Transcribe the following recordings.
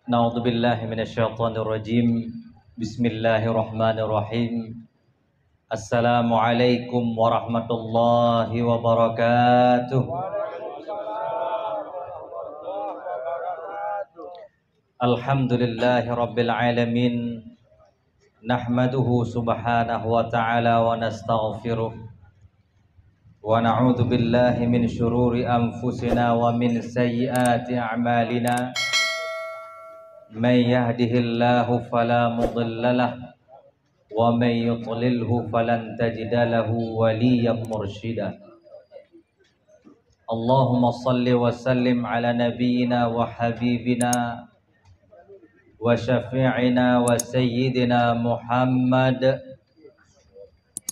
Na'udzu billahi minasyaitonir rajim. Bismillahirrahmanirrahim. Assalamualaikum warahmatullahi wabarakatuh. Alhamdulillahi rabbil alamin. Nahmaduhu subhanahu wa ta'ala wa nastaghfiruh. Wa na'udzu billahi min syururi anfusina wa min sayyiati a'malina. Man yahdihillahu fala mudilla lahu wa man yudlilhu falan tajida lahu waliyyan mursyida. Allahumma shalli wa sallim ala nabiyyina wa habibina wa syafi'ina wa sayyidina Muhammad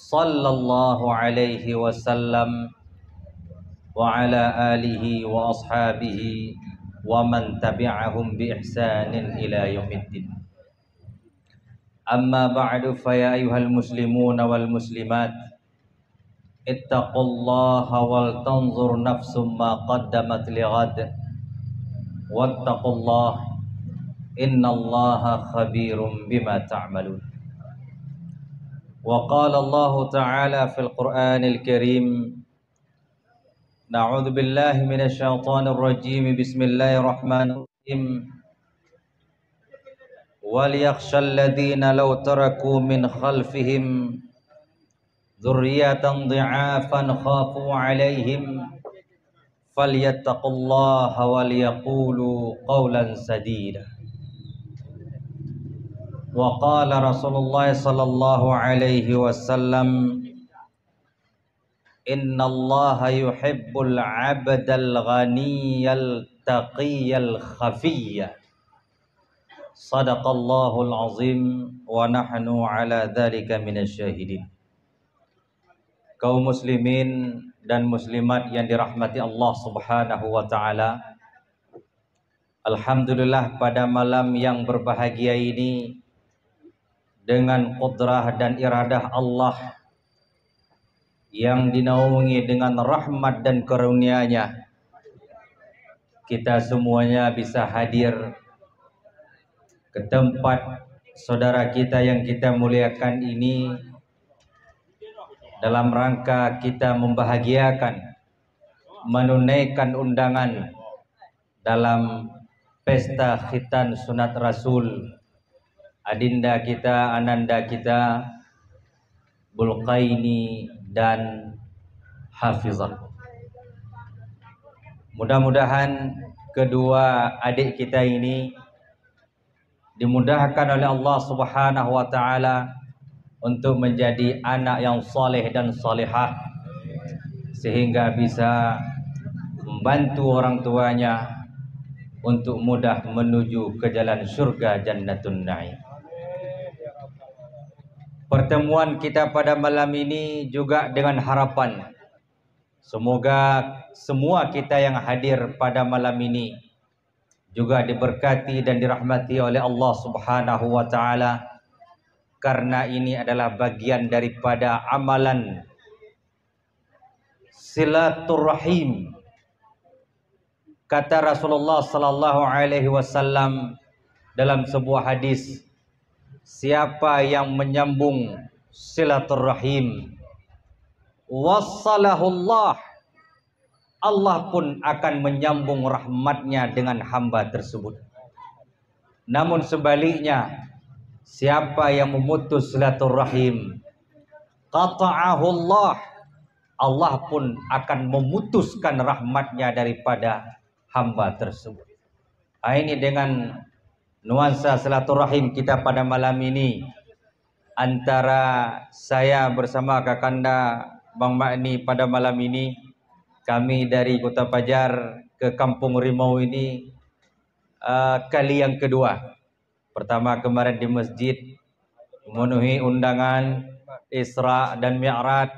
sallallahu alaihi wasallam wa ala alihi wa ashabihi wa man tabi'ahum bi ihsanin ila yaumiddin. Amma ba'du, fa ya ayyuhal muslimuna wal muslimat, ittaqullaha wal tanzur nafsum ma qaddamat lighad wattaqullaha innallaha khabirum bima ta'malun. Wa qala Allah ta'ala fil Qur'anil Karim, na'udzu billahi minasyaitonir rajim. Bismillahirrahmanirrahim. Wal yakhshal ladzina law taraku min khalfihim dzurriyyatan dhi'afan khafu 'alaihim falyattaqullaha wal yaqulu qawlan sadida. Wa qala Rasulullah sallallahu alaihi wasallam, innallaha yuhibbul 'abdal ghaniyal taqiyal khafiyya. Sadaqallahul azim wa nahnu ala dzalika minasyahidin. Kaum muslimin dan muslimat yang dirahmati Allah Subhanahu wa taala, alhamdulillah pada malam yang berbahagia ini dengan qudrah dan iradah Allah yang dinaungi dengan rahmat dan karunia-Nya, kita semuanya bisa hadir ke tempat saudara kita yang kita muliakan ini dalam rangka kita membahagiakan, menunaikan undangan dalam pesta khitan sunat Rasul adinda kita, ananda kita Bulqaini dan Hafizah. Mudah-mudahan kedua adik kita ini dimudahkan oleh Allah Subhanahu wa taala untuk menjadi anak yang saleh dan salihah, sehingga bisa membantu orang tuanya untuk mudah menuju ke jalan surga Jannatun Na'im. Pertemuan kita pada malam ini juga dengan harapan semoga semua kita yang hadir pada malam ini juga diberkati dan dirahmati oleh Allah Subhanahu wa taala, karena ini adalah bagian daripada amalan silaturrahim. Kata Rasulullah sallallahu alaihi wasallam dalam sebuah hadis, siapa yang menyambung silaturrahim, wassalahullah, Allah pun akan menyambung rahmatnya dengan hamba tersebut. Namun sebaliknya, siapa yang memutus silaturrahim, qata'ahullah, Allah pun akan memutuskan rahmatnya daripada hamba tersebut. Ini dengan nuansa silaturahim kita pada malam ini, antara saya bersama Kakanda Bang Makni pada malam ini. Kami dari Kota Pajar ke Kampung Rimau ini kali yang kedua. Pertama kemarin di masjid memenuhi undangan Isra dan Mi'raj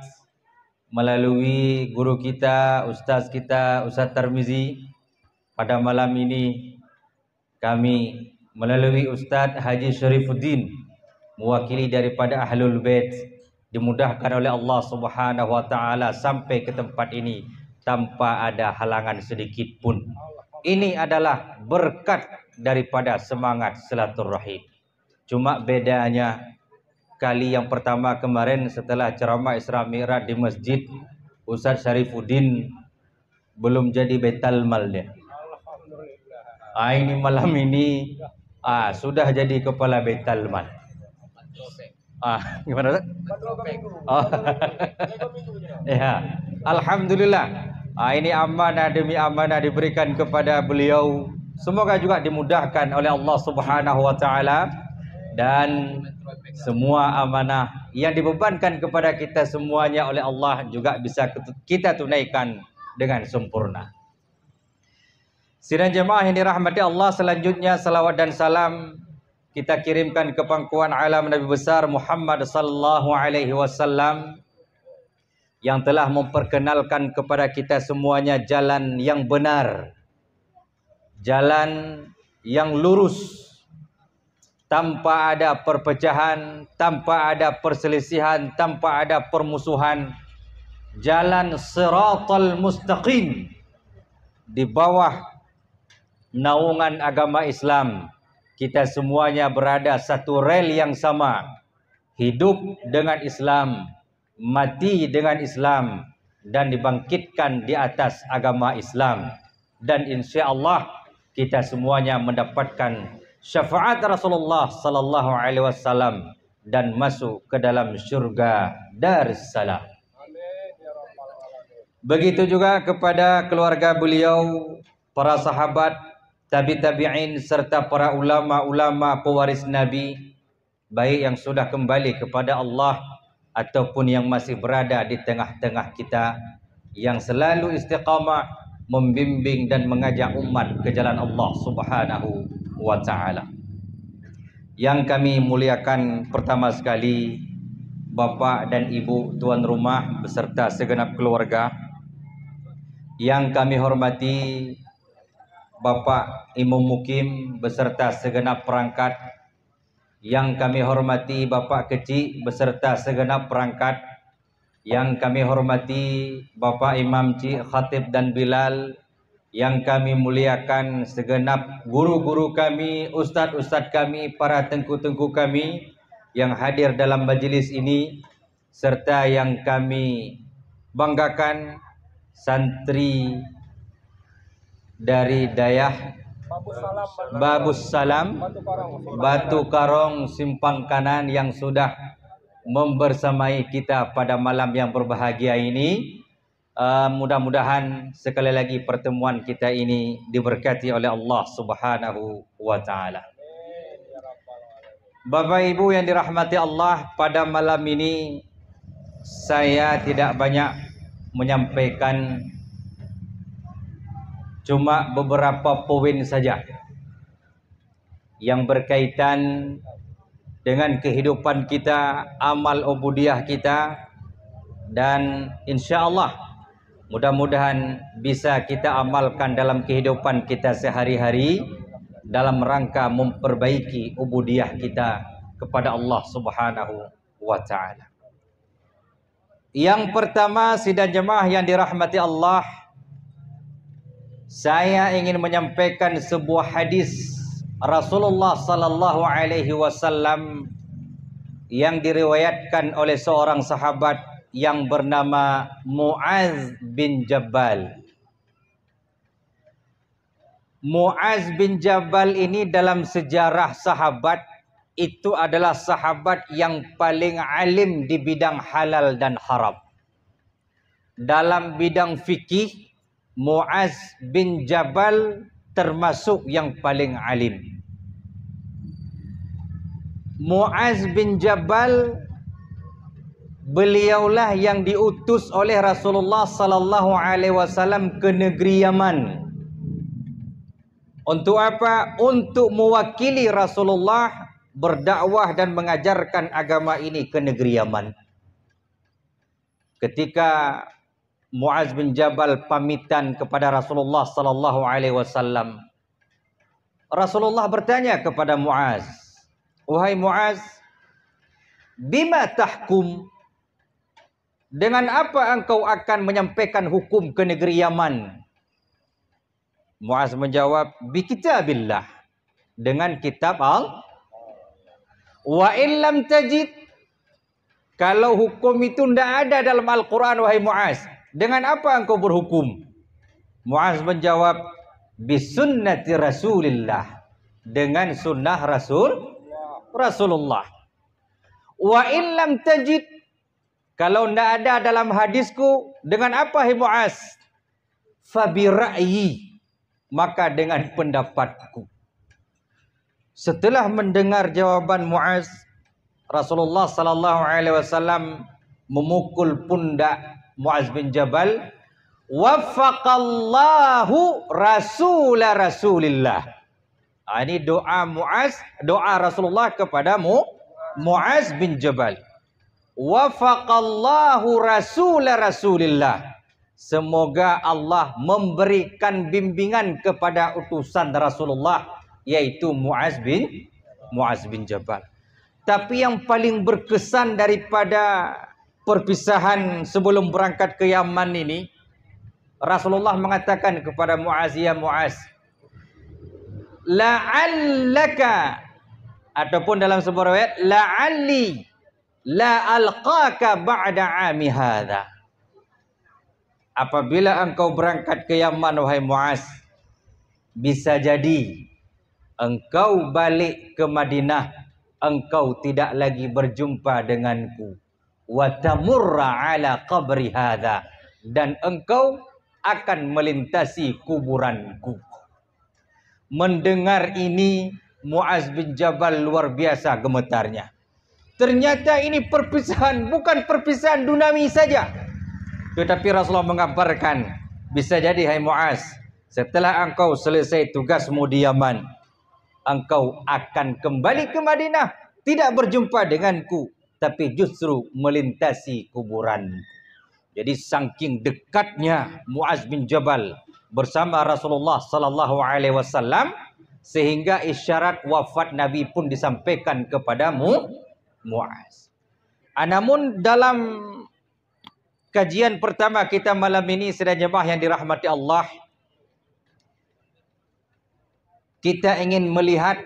melalui guru kita, Ustaz kita, Ustaz Tarmizi. Pada malam ini kami melalui Ustaz Haji Syarifuddin, mewakili daripada Ahlul Bait, dimudahkan oleh Allah Subhanahu wa taala sampai ke tempat ini tanpa ada halangan sedikit pun. Ini adalah berkat daripada semangat silaturahim. Cuma bedanya kali yang pertama kemarin setelah ceramah Isra Mi'raj di masjid, Ustaz Syarifuddin belum jadi betal mal dia. Ini malam ini sudah jadi kepala betal mal. Gimana Ustaz? Ya, alhamdulillah. Ini amanah demi amanah diberikan kepada beliau. Semoga juga dimudahkan oleh Allah Subhanahu wa taala, dan semua amanah yang dibebankan kepada kita semuanya oleh Allah juga bisa kita tunaikan dengan sempurna. Sidang jemaah yang dirahmati Allah, selanjutnya salawat dan salam kita kirimkan ke pangkuan alam Nabi besar Muhammad sallallahu alaihi wasallam yang telah memperkenalkan kepada kita semuanya jalan yang benar, jalan yang lurus, tanpa ada perpecahan, tanpa ada perselisihan, tanpa ada permusuhan. Jalan siratal mustaqim di bawah naungan agama Islam. Kita semuanya berada satu rel yang sama, hidup dengan Islam, mati dengan Islam, dan dibangkitkan di atas agama Islam. Dan insya Allah kita semuanya mendapatkan syafaat Rasulullah sallallahu alaihi wasallam dan masuk ke dalam syurga Darussalam. Begitu juga kepada keluarga beliau, para sahabat, tabi'in serta para ulama-ulama pewaris Nabi, baik yang sudah kembali kepada Allah ataupun yang masih berada di tengah-tengah kita, yang selalu istiqamah membimbing dan mengajak umat ke jalan Allah Subhanahu wa taala. Yang kami muliakan pertama sekali Bapak dan Ibu tuan rumah beserta segenap keluarga. Yang kami hormati Bapak Imam Mukim beserta segenap perangkat. Yang kami hormati Bapak Kecik beserta segenap perangkat. Yang kami hormati Bapak Imam Cik, Khatib dan Bilal. Yang kami muliakan segenap guru-guru kami, ustaz-ustaz kami, para tengku-tengku kami yang hadir dalam majlis ini, serta yang kami banggakan santri dari Dayah Babus Salam Batu Karong Simpang Kanan yang sudah membersamai kita pada malam yang berbahagia ini. Mudah-mudahan sekali lagi pertemuan kita ini diberkati oleh Allah Subhanahu wa taala. Bapak Ibu yang dirahmati Allah, pada malam ini saya tidak banyak menyampaikan, cuma beberapa poin saja yang berkaitan dengan kehidupan kita, amal ubudiyah kita, dan insya Allah mudah-mudahan bisa kita amalkan dalam kehidupan kita sehari-hari dalam rangka memperbaiki ubudiyah kita kepada Allah Subhanahu wa taala. Yang pertama, sidang jemaah yang dirahmati Allah, saya ingin menyampaikan sebuah hadis Rasulullah sallallahu alaihi wasallam yang diriwayatkan oleh seorang sahabat yang bernama Muaz bin Jabal. Muaz bin Jabal ini dalam sejarah sahabat itu adalah sahabat yang paling alim di bidang halal dan haram. Dalam bidang fikih, Muaz bin Jabal termasuk yang paling alim. Muaz bin Jabal, beliaulah yang diutus oleh Rasulullah sallallahu alaihi wasallam ke negeri Yaman. Untuk apa? Untuk mewakili Rasulullah berdakwah dan mengajarkan agama ini ke negeri Yaman. Ketika Muaz bin Jabal pamitan kepada Rasulullah sallallahu alaihi wasallam, Rasulullah bertanya kepada Muaz, "Wahai Muaz, bima tahkum? Dengan apa engkau akan menyampaikan hukum ke negeri Yaman?" Muaz menjawab, "Bi kitabillah." dengan kitab Allah. Wa illam tajid, kalau hukum itu tidak ada dalam Al-Quran, wahai Muaz, dengan apa engkau berhukum? Muaz menjawab, bisunnati Rasulillah, dengan sunnah Rasulullah. Wa illam tajid, kalau tidak ada dalam hadisku, dengan apa hai Muaz? Fabi ra'yi, maka dengan pendapatku. Setelah mendengar jawaban Muaz, Rasulullah sallallahu alaihi wasallam memukul pundak Muaz bin Jabal. Waffaqallahu Rasulillah. Ini doa Muaz, doa Rasulullah kepada Muaz bin Jabal. Waffaqallahu Rasulillah. Semoga Allah memberikan bimbingan kepada utusan Rasulullah, yaitu Muaz bin Jabal. Tapi yang paling berkesan daripada perpisahan sebelum berangkat ke Yaman ini, Rasulullah mengatakan kepada Muaz, ya Muaz, la'allaka, ataupun dalam sebuah riwayat, la'alli la alqaka ba'da 'ami hadza. Apabila engkau berangkat ke Yaman, wahai Muaz, bisa jadi engkau balik ke Madinah, engkau tidak lagi berjumpa denganku. Wa tamurra ala qabri hadza, dan engkau akan melintasi kuburanku. Mendengar ini, Muaz bin Jabal luar biasa gemetarnya. Ternyata ini perpisahan, bukan perpisahan duniawi saja. Tetapi Rasulullah mengabarkan, bisa jadi hai Muaz, setelah engkau selesai tugasmu di Yaman, engkau akan kembali ke Madinah, tidak berjumpa denganku, tapi justru melintasi kuburanku. Jadi saking dekatnya Muaz bin Jabal bersama Rasulullah sallallahu alaihi wasallam, sehingga isyarat wafat Nabi pun disampaikan kepada Muaz. Namun dalam kajian pertama kita malam ini, saudara jemaah yang dirahmati Allah, kita ingin melihat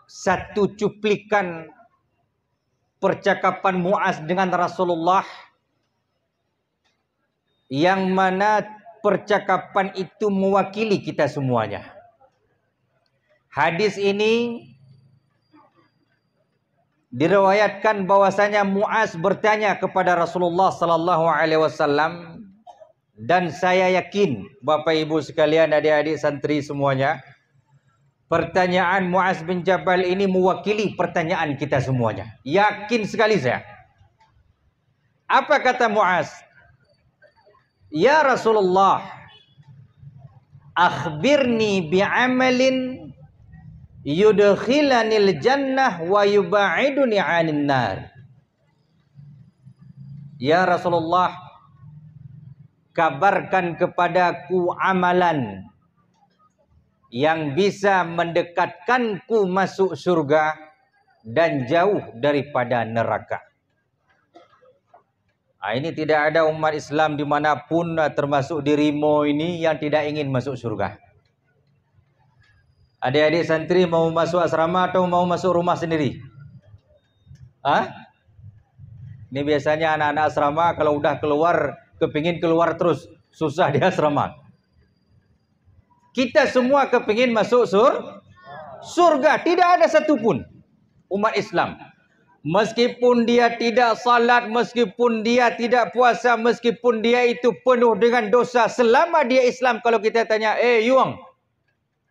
satu cuplikan percakapan Muaz dengan Rasulullah, yang mana percakapan itu mewakili kita semuanya. Hadis ini diriwayatkan bahwasanya Muaz bertanya kepada Rasulullah sallallahu alaihi wasallam, dan saya yakin Bapak Ibu sekalian, adik-adik santri semuanya, pertanyaan Muaz bin Jabal ini mewakili pertanyaan kita semuanya. Yakin sekali saya. Apa kata Muaz? Ya Rasulullah, akhbirni bi'amalin yudkhilanil jannah wa yuba'iduni 'anil nar. Ya Rasulullah, kabarkan kepadaku amalan yang bisa mendekatkanku masuk surga dan jauh daripada neraka. Ini tidak ada umat Islam dimanapun, termasuk dirimu ini, yang tidak ingin masuk surga. Adik-adik santri mau masuk asrama atau mau masuk rumah sendiri? Ini biasanya anak-anak asrama kalau udah keluar, kepingin keluar terus, susah di asrama. Kita semua kepingin masuk surga. Tidak ada satupun umat Islam, meskipun dia tidak salat, meskipun dia tidak puasa, meskipun dia itu penuh dengan dosa, selama dia Islam, kalau kita tanya, Yuang,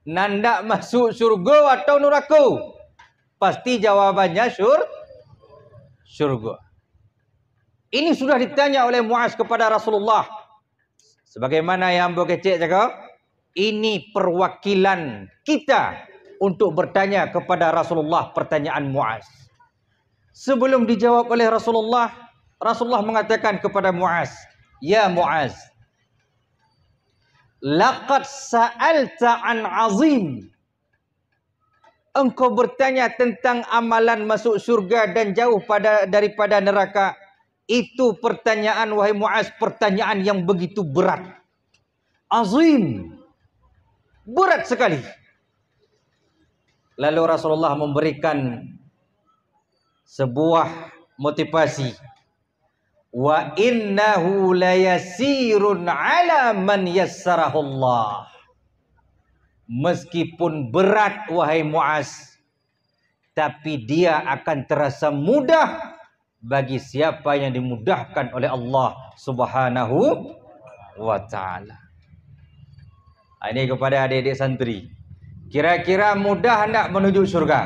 nanda masuk surga atau neraka? Pasti jawabannya surga. Ini sudah ditanya oleh Muaz kepada Rasulullah. Sebagaimana yang Bokecek cakap, ini perwakilan kita untuk bertanya kepada Rasulullah pertanyaan Muaz. Sebelum dijawab oleh Rasulullah, Rasulullah mengatakan kepada Muaz, ya Muaz, laqad sa'alta an azim. Engkau bertanya tentang amalan masuk surga dan jauh daripada neraka. Itu pertanyaan, wahai Muaz, pertanyaan yang begitu berat. Azim. Berat sekali. Lalu Rasulullah memberikan sebuah motivasi. Wa innahu layasirun ala man yassarahullah. Meskipun berat wahai Muaz, tapi dia akan terasa mudah bagi siapa yang dimudahkan oleh Allah Subhanahu wa ta'ala. Ini kepada adik-adik santri. Kira-kira mudah tak menuju surga?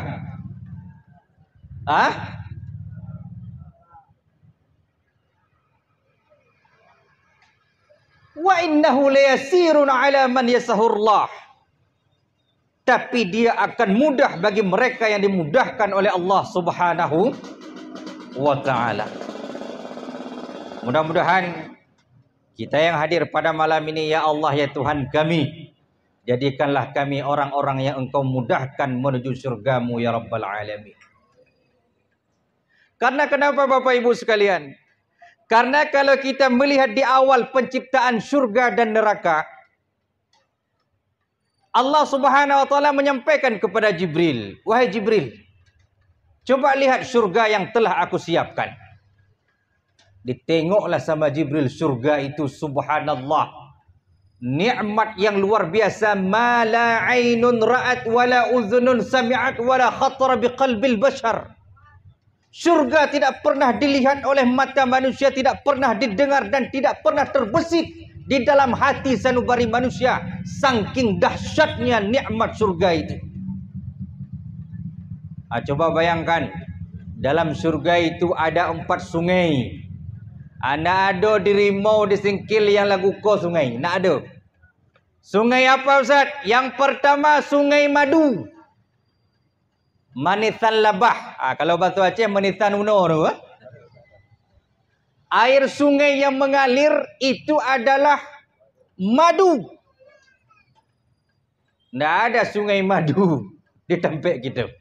Wa innahu layasirun ala man yasahurlah. Tapi dia akan mudah bagi mereka yang dimudahkan oleh Allah Subhanahu wa ta'ala. Mudah-mudahan kita yang hadir pada malam ini, ya Allah ya Tuhan kami, jadikanlah kami orang-orang yang Engkau mudahkan menuju surgamu ya Rabbal Alamin. Karena kenapa Bapak Ibu sekalian? Karena kalau kita melihat di awal penciptaan surga dan neraka, Allah Subhanahu wa ta'ala menyampaikan kepada Jibril, wahai Jibril, coba lihat surga yang telah aku siapkan. Ditengoklah sama Jibril surga itu, subhanallah, nikmat yang luar biasa, ma la ainun ra'at wala uzunun sami'at wala khatara biqalbil bashar. Surga tidak pernah dilihat oleh mata manusia, tidak pernah didengar dan tidak pernah terbesit di dalam hati sanubari manusia. Saking dahsyatnya nikmat surga itu. Coba bayangkan, dalam surga itu ada 4 sungai. Nak ada di rimau di singkil yang lagu ko sungai. Nak ada. Sungai apa Ustaz? Yang pertama sungai madu. Manisan labah. Kalau bahasa Aceh manisan uno tu. Air sungai yang mengalir itu adalah madu. Tidak ada sungai madu di tempat kita.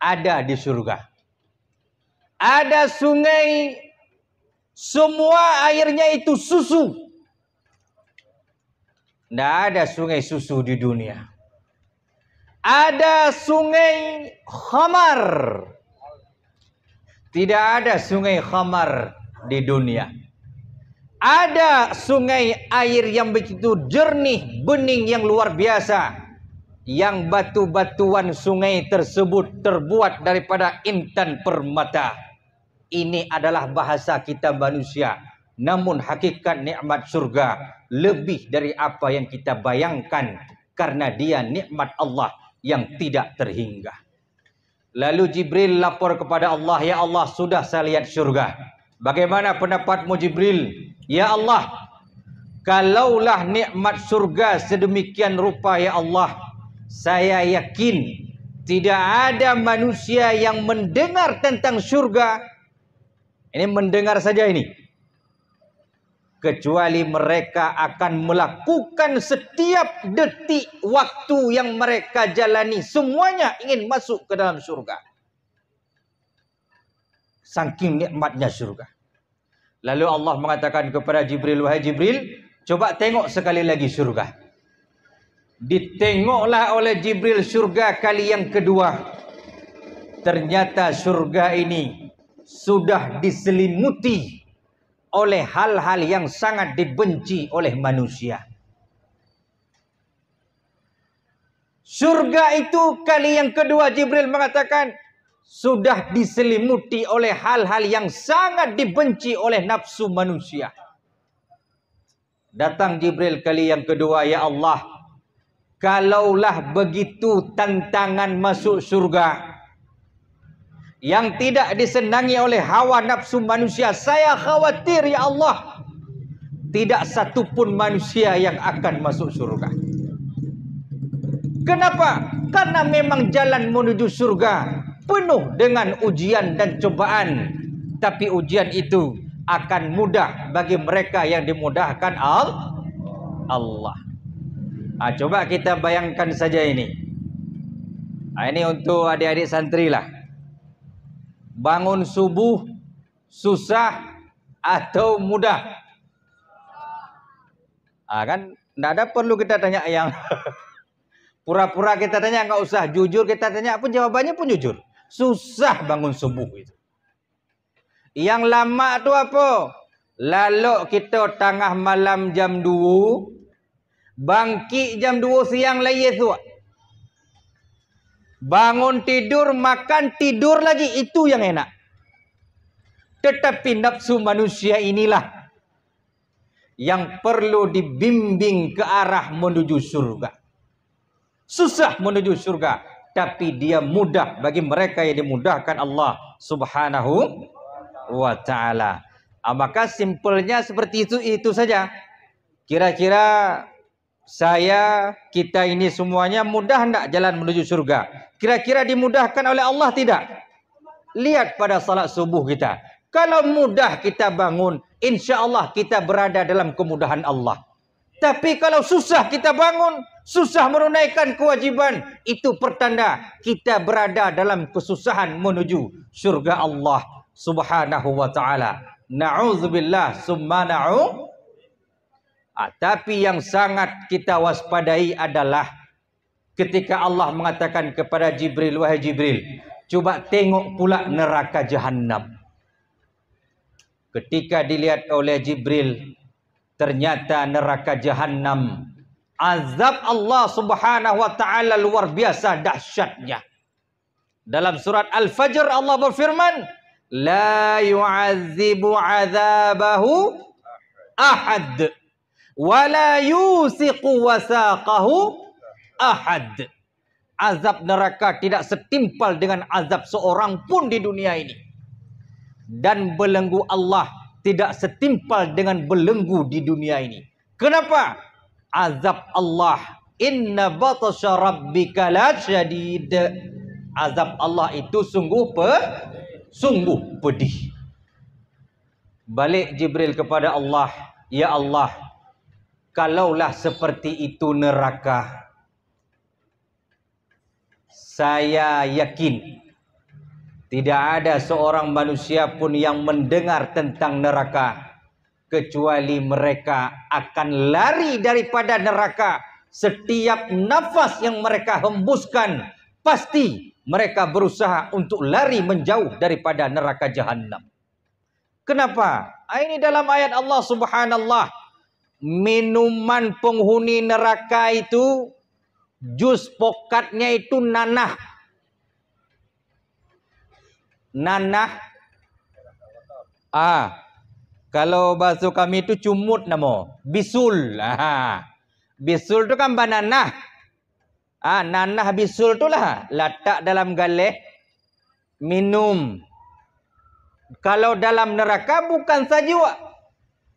Ada di surga. Ada sungai, semua airnya itu susu. Tidak ada sungai susu di dunia. Ada sungai khamar. Tidak ada sungai khamar di dunia. Ada sungai air yang begitu jernih, bening yang luar biasa, yang batu-batuan sungai tersebut terbuat daripada intan permata. Ini adalah bahasa kita manusia, namun hakikat nikmat surga lebih dari apa yang kita bayangkan, karena dia nikmat Allah yang tidak terhingga. Lalu Jibril lapor kepada Allah, ya Allah, sudah saya lihat surga. Bagaimana pendapatmu Jibril? Ya Allah, kalaulah nikmat surga sedemikian rupa ya Allah, saya yakin tidak ada manusia yang mendengar tentang surga. Ini mendengar saja ini. Kecuali mereka akan melakukan setiap detik waktu yang mereka jalani, semuanya ingin masuk ke dalam surga. Saking nikmatnya surga. Lalu Allah mengatakan kepada Jibril, wahai Jibril, coba tengok sekali lagi surga. Ditengoklah oleh Jibril surga kali yang kedua. Ternyata surga ini sudah diselimuti oleh hal-hal yang sangat dibenci oleh manusia. Surga itu kali yang kedua Jibril mengatakan sudah diselimuti oleh hal-hal yang sangat dibenci oleh nafsu manusia. Datang Jibril kali yang kedua, ya Allah, kalaulah begitu tantangan masuk surga yang tidak disenangi oleh hawa nafsu manusia, saya khawatir ya Allah, tidak satupun manusia yang akan masuk surga. Kenapa? Karena memang jalan menuju surga penuh dengan ujian dan cobaan. Tapi ujian itu akan mudah bagi mereka yang dimudahkan Allah. Coba kita bayangkan saja ini. Ini untuk adik-adik santri lah. Bangun subuh susah atau mudah? Kan tidak ada perlu kita tanya yang Pura-pura kita tanya nggak usah, jujur kita tanya pun jawabannya pun jujur. Susah bangun subuh itu. Yang lama tu apa? Lalu kita tengah malam jam 2, bangkit jam 2 siang lagi tu. Bangun tidur, makan, tidur lagi, itu yang enak. Tetapi nafsu manusia inilah yang perlu dibimbing ke arah menuju surga. Susah menuju surga, tapi dia mudah bagi mereka yang dimudahkan Allah Subhanahu wa ta'ala. Maka simpelnya seperti itu saja. Kira-kira kita ini semuanya mudah tidak jalan menuju surga? Kira-kira dimudahkan oleh Allah tidak? Lihat pada salat subuh kita. Kalau mudah kita bangun, insya Allah kita berada dalam kemudahan Allah. Tapi kalau susah kita bangun, susah menunaikan kewajiban, itu pertanda kita berada dalam kesusahan menuju surga Allah Subhanahu wa ta'ala. Na'udzubillah summa na'u. Tapi yang sangat kita waspadai adalah ketika Allah mengatakan kepada Jibril, wahai Jibril, coba tengok pula neraka Jahannam. Ketika dilihat oleh Jibril, ternyata neraka Jahannam, azab Allah Subhanahu wa ta'ala luar biasa dahsyatnya. Dalam surat Al-Fajr Allah berfirman, la yu'azzibu 'adzabahu ahad wa la yusiqu wasaqahu ahad. Azab neraka tidak setimpal dengan azab seorang pun di dunia ini. Dan belenggu Allah tidak setimpal dengan belenggu di dunia ini. Kenapa? Azab Allah, inna batasya rabbika lasyadid. Azab Allah itu sungguh pedih. Balik Jibril kepada Allah, ya Allah, kalaulah seperti itu neraka, saya yakin tidak ada seorang manusia pun yang mendengar tentang neraka, kecuali mereka akan lari daripada neraka. Setiap nafas yang mereka hembuskan, pasti mereka berusaha untuk lari menjauh daripada neraka Jahannam. Kenapa? Ini dalam ayat Allah Subhanallah. Minuman penghuni neraka itu, jus pokatnya itu nanah. Kalau bahasa kami itu cumut nama, bisul. Bisul itu kan banana. Nanah bisul tu lah, letak dalam galeh, minum. Kalau dalam neraka bukan saja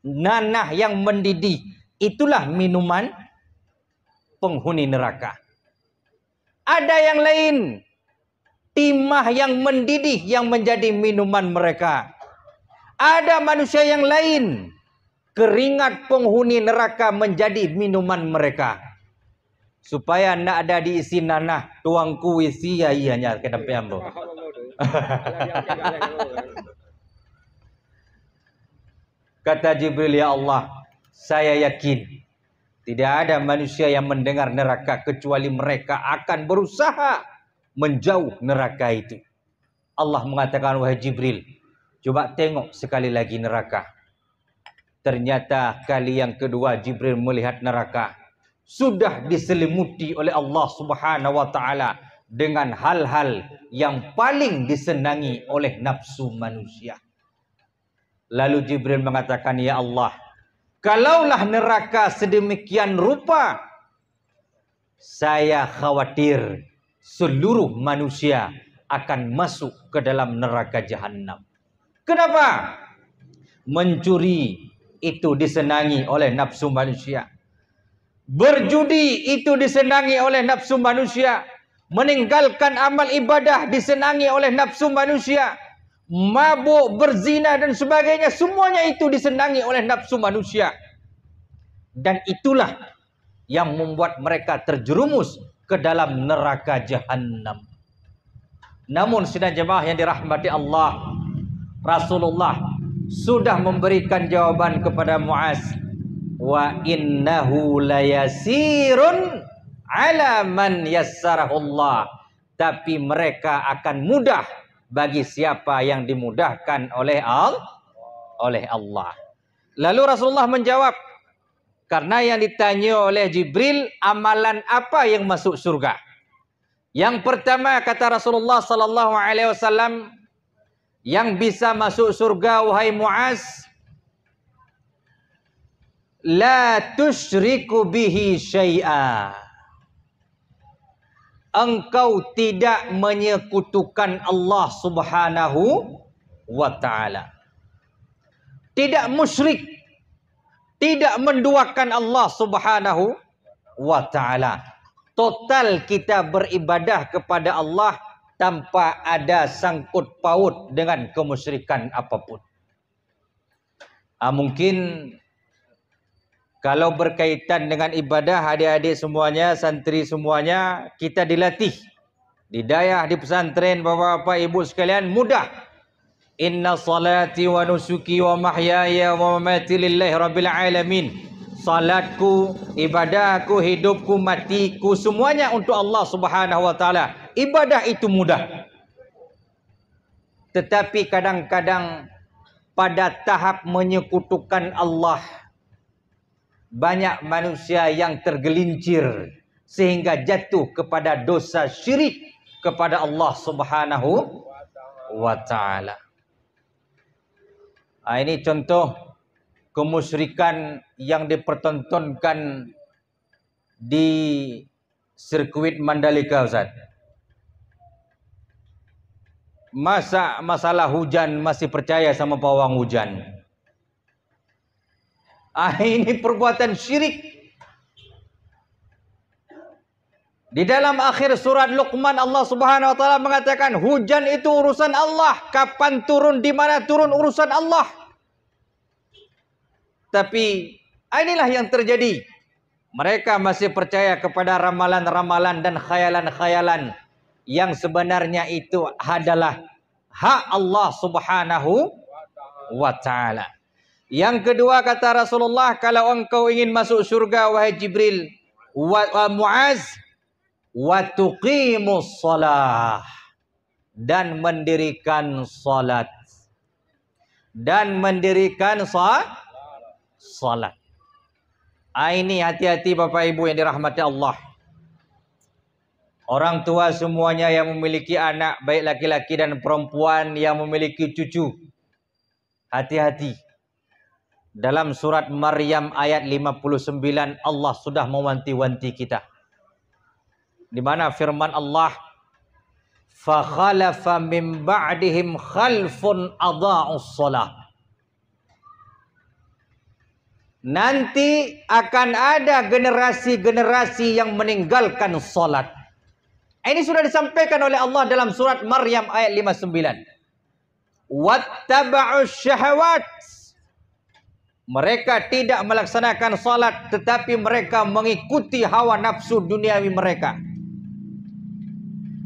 nanah yang mendidih, itulah minuman penghuni neraka. Ada yang lain, timah yang mendidih yang menjadi minuman mereka. Ada manusia yang lain, keringat penghuni neraka menjadi minuman mereka. Supaya nak ada diisi nanah, tuangku isi ya ianya ke dapat ambo. Kata Jibril, ya Allah, saya yakin tidak ada manusia yang mendengar neraka kecuali mereka akan berusaha menjauh neraka itu. Allah mengatakan, wahai Jibril, coba tengok sekali lagi neraka. Ternyata kali yang kedua Jibril melihat neraka sudah diselimuti oleh Allah Subhanahu wa ta'ala dengan hal-hal yang paling disenangi oleh nafsu manusia. Lalu Jibril mengatakan, ya Allah, kalaulah neraka sedemikian rupa, saya khawatir seluruh manusia akan masuk ke dalam neraka Jahannam. Kenapa? Mencuri itu disenangi oleh nafsu manusia. Berjudi itu disenangi oleh nafsu manusia. Meninggalkan amal ibadah disenangi oleh nafsu manusia. Mabuk, berzina dan sebagainya, semuanya itu disenangi oleh nafsu manusia. Dan itulah yang membuat mereka terjerumus ke dalam neraka Jahannam. Namun sidang jemaah yang dirahmati Allah, Rasulullah sudah memberikan jawaban kepada Muaz, wa innahu layasirun ala man yassarahullah, tapi mereka akan mudah bagi siapa yang dimudahkan oleh Allah. Lalu Rasulullah menjawab, karena yang ditanya oleh Jibril, amalan apa yang masuk surga? Yang pertama kata Rasulullah sallallahu alaihi wasallam, yang bisa masuk surga wahai Muaz, la tusyriku bihi syai'a. Engkau tidak menyekutukan Allah Subhanahu wa taala. Tidak musyrik, tidak menduakan Allah Subhanahu wa taala. Total kita beribadah kepada Allah tanpa ada sangkut paut dengan kemusyrikan apapun. Mungkin kalau berkaitan dengan ibadah, adik-adik semuanya, santri semuanya, kita dilatih. Di dayah, di pesantren, bapak-bapak, ibu sekalian, mudah. Inna salati wa nusuki wa mahyaya wa mamati lillahi rabbil alamin. Salatku, ibadahku, hidupku, matiku, semuanya untuk Allah Subhanahu wa taala. Ibadah itu mudah. Tetapi kadang-kadang pada tahap menyekutukan Allah, banyak manusia yang tergelincir sehingga jatuh kepada dosa syirik kepada Allah Subhanahu wa taala. Ini contoh kemusyrikan yang dipertontonkan di sirkuit Mandalika, Ustaz. Masalah hujan masih percaya sama pawang hujan. Ini perbuatan syirik. Di dalam akhir surat Luqman, Allah Subhanahu wa taala mengatakan hujan itu urusan Allah, kapan turun, di mana turun, urusan Allah. Tapi inilah yang terjadi. Mereka masih percaya kepada ramalan-ramalan dan khayalan-khayalan yang sebenarnya itu adalah hak Allah Subhanahu wa taala. Yang kedua kata Rasulullah, kalau engkau ingin masuk surga wahai Jibril wa Muaz, wa tuqimus shalah, dan mendirikan salat. Dan mendirikan salat. Ini hati-hati Bapak Ibu yang dirahmati Allah. Orang tua semuanya yang memiliki anak, baik laki-laki dan perempuan yang memiliki cucu, hati-hati. Dalam surat Maryam ayat 59 Allah sudah mewanti-wanti kita. Di mana firman Allah, fa khalafa min ba'dihim khalfun adha'us shalah. Nanti akan ada generasi-generasi yang meninggalkan salat. Ini sudah disampaikan oleh Allah dalam surat Maryam ayat 59. Wattaba'us syahawat. Mereka tidak melaksanakan salat, tetapi mereka mengikuti hawa nafsu duniawi mereka.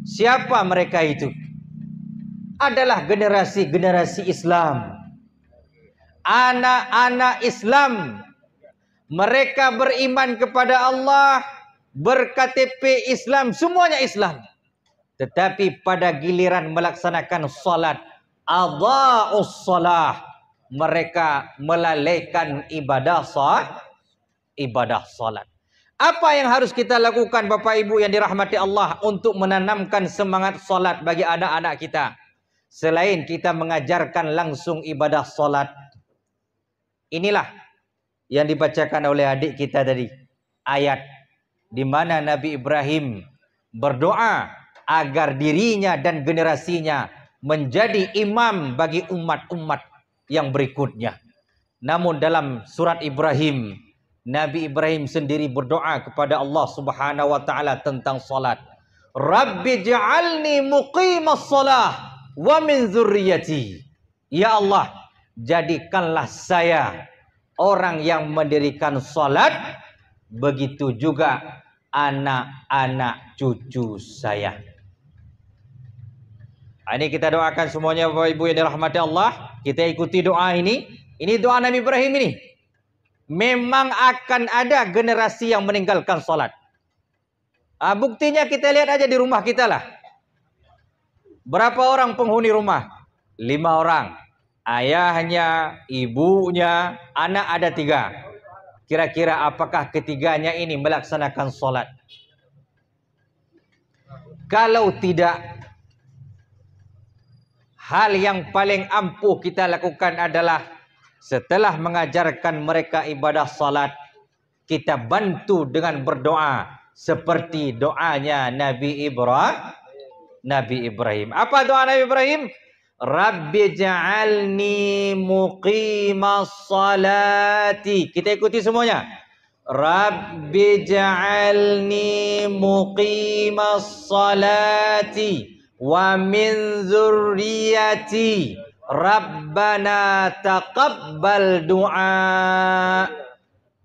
Siapa mereka itu? Adalah generasi-generasi Islam. Anak-anak Islam. Mereka beriman kepada Allah, ber-KTP Islam, semuanya Islam. Tetapi pada giliran melaksanakan salat, adha'us salah, mereka melalaikan ibadah salat. Apa yang harus kita lakukan Bapak Ibu yang dirahmati Allah untuk menanamkan semangat salat bagi anak-anak kita? Selain kita mengajarkan langsung ibadah salat. Inilah yang dibacakan oleh adik kita tadi. Ayat di mana Nabi Ibrahim berdoa agar dirinya dan generasinya menjadi imam bagi umat-umat yang berikutnya. Namun dalam surat Ibrahim, Nabi Ibrahim sendiri berdoa kepada Allah Subhanahu wa taala tentang salat. Rabbi ja'alni muqimas salah wa min dzurriyyati. Ya Allah, jadikanlah saya orang yang mendirikan salat, begitu juga anak-anak cucu saya. Ini kita doakan semuanya Bapak Ibu yang dirahmati Allah. Kita ikuti doa ini. Ini doa Nabi Ibrahim ini. Memang akan ada generasi yang meninggalkan salat. Buktinya kita lihat aja di rumah kita lah. Berapa orang penghuni rumah? 5 orang. Ayahnya, ibunya, anak ada 3. Kira-kira apakah ketiganya ini melaksanakan sholat? Kalau tidak, hal yang paling ampuh kita lakukan adalah setelah mengajarkan mereka ibadah salat, kita bantu dengan berdoa seperti doanya Nabi Ibrahim. Apa doa Nabi Ibrahim? Rabbi ja'alni muqimas salati. Kita ikuti semuanya. Rabbi ja'alni muqimas salati wa min dzurriyyati Rabbana taqabbal du'a.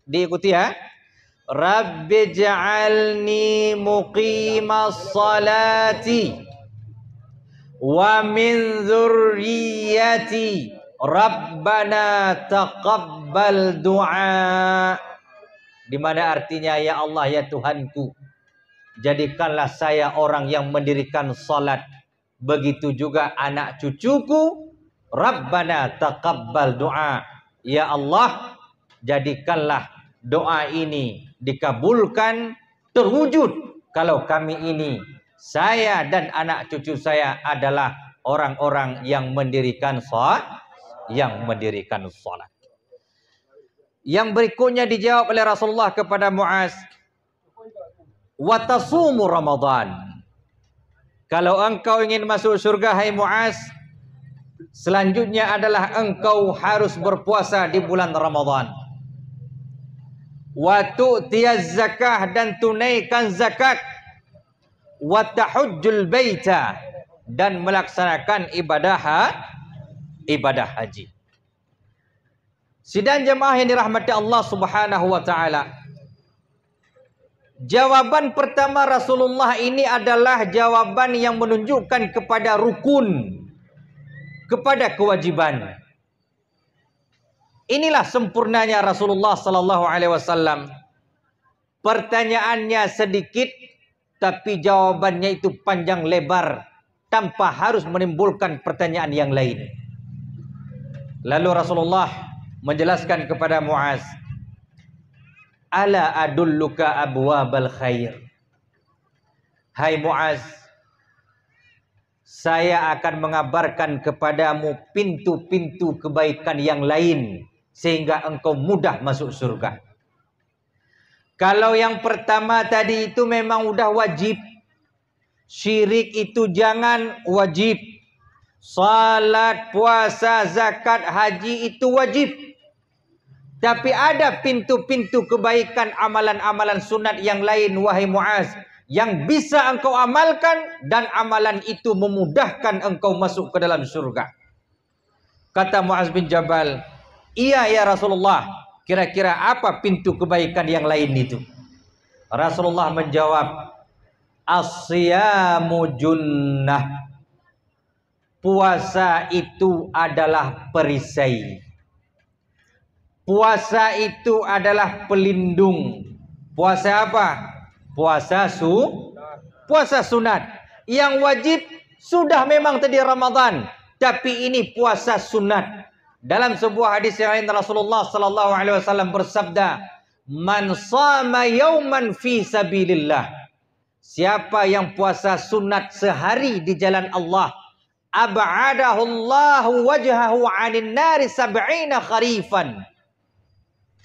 Diikuti ya. Rabbi ja'alni muqimas salati wa min dzurriyyati Rabbana taqabbal du'a. Di mana artinya, ya Allah, ya Tuhanku, jadikanlah saya orang yang mendirikan salat. Begitu juga anak cucuku. Rabbana taqabbal du'a. Ya Allah, jadikanlah doa ini dikabulkan, terwujud kalau kami ini, saya dan anak cucu saya adalah orang-orang yang mendirikan salat, Yang berikutnya dijawab oleh Rasulullah kepada Muaz, wa tasumu Ramadan. Kalau engkau ingin masuk surga, hai Muaz, selanjutnya adalah engkau harus berpuasa di bulan Ramadan. Wa tu'tiyaz zakah, dan tunaikan zakat. Wa tahujjul baita, dan melaksanakan ibadah haji. Sidang jemaah yang dirahmati Allah Subhanahu wa taala. Jawaban pertama Rasulullah ini adalah jawaban yang menunjukkan kepada rukun, kepada kewajiban. Inilah sempurnanya Rasulullah sallallahu alaihi wasallam. Pertanyaannya sedikit tapi jawabannya itu panjang lebar tanpa harus menimbulkan pertanyaan yang lain. Lalu Rasulullah menjelaskan kepada Muaz, ala adulluka abwabal khair. Hai Muaz, saya akan mengabarkan kepadamu pintu-pintu kebaikan yang lain sehingga engkau mudah masuk surga. Kalau yang pertama tadi itu memang udah wajib. Syirik itu jangan, wajib. Salat, puasa, zakat, haji itu wajib. Tapi ada pintu-pintu kebaikan, amalan-amalan sunat yang lain, wahai Muaz, yang bisa engkau amalkan dan amalan itu memudahkan engkau masuk ke dalam surga. Kata Muaz bin Jabal, iya ya Rasulullah, kira-kira apa pintu kebaikan yang lain itu? Rasulullah menjawab, as-siyamu junnah. Puasa itu adalah perisai. Puasa itu adalah pelindung. Puasa apa? Puasa sunat. Yang wajib sudah memang tadi Ramadan, tapi ini puasa sunat. Dalam sebuah hadis yang lain Rasulullah sallallahu alaihi wasallam bersabda, "Man shama yauman fi sabilillah." Siapa yang puasa sunat sehari di jalan Allah, ab'adahu Allahu wajhahu 'anil nari 70 kharifan.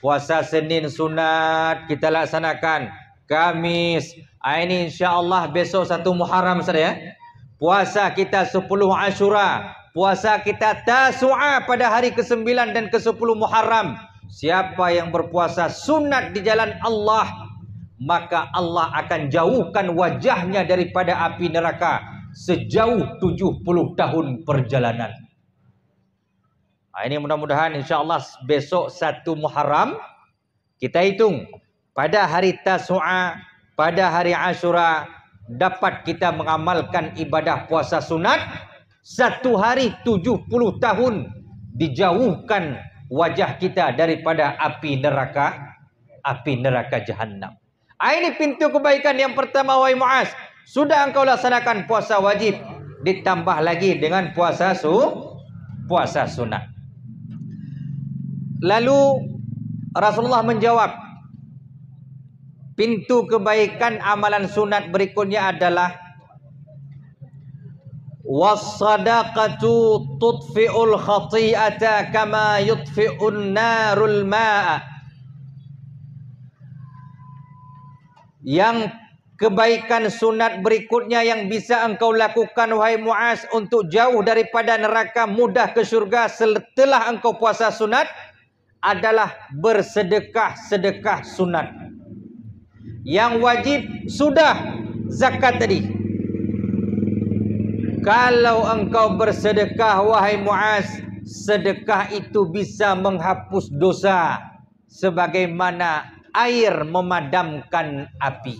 Puasa Senin sunat kita laksanakan. Kamis, ini insya-Allah besok 1 Muharram saja ya. Puasa kita 10 Asyura, puasa kita Tasu'a pada hari ke-9 dan ke-10 Muharram. Siapa yang berpuasa sunat di jalan Allah, maka Allah akan jauhkan wajahnya daripada api neraka sejauh 70 tahun perjalanan. Ini mudah-mudahan insya-Allah besok 1 Muharram kita hitung pada hari Tasu'a, pada hari Asyura dapat kita mengamalkan ibadah puasa sunat. 1 hari 70 tahun dijauhkan wajah kita daripada api neraka jahannam. Ini pintu kebaikan yang pertama, wahai Muaz. Sudah engkau laksanakan puasa wajib, ditambah lagi dengan puasa sunat. Lalu Rasulullah menjawab, pintu kebaikan amalan sunat berikutnya adalah was-sadaqatu tudfi'ul khati'ata kama yudfi'un narul ma'a. Yang kebaikan sunat berikutnya yang bisa engkau lakukan, wahai Muaz, untuk jauh daripada neraka, mudah ke syurga setelah engkau puasa sunat, adalah bersedekah-sedekah sunat. Yang wajib sudah zakat tadi. Kalau engkau bersedekah, wahai Muaz, sedekah itu bisa menghapus dosa sebagaimana air memadamkan api.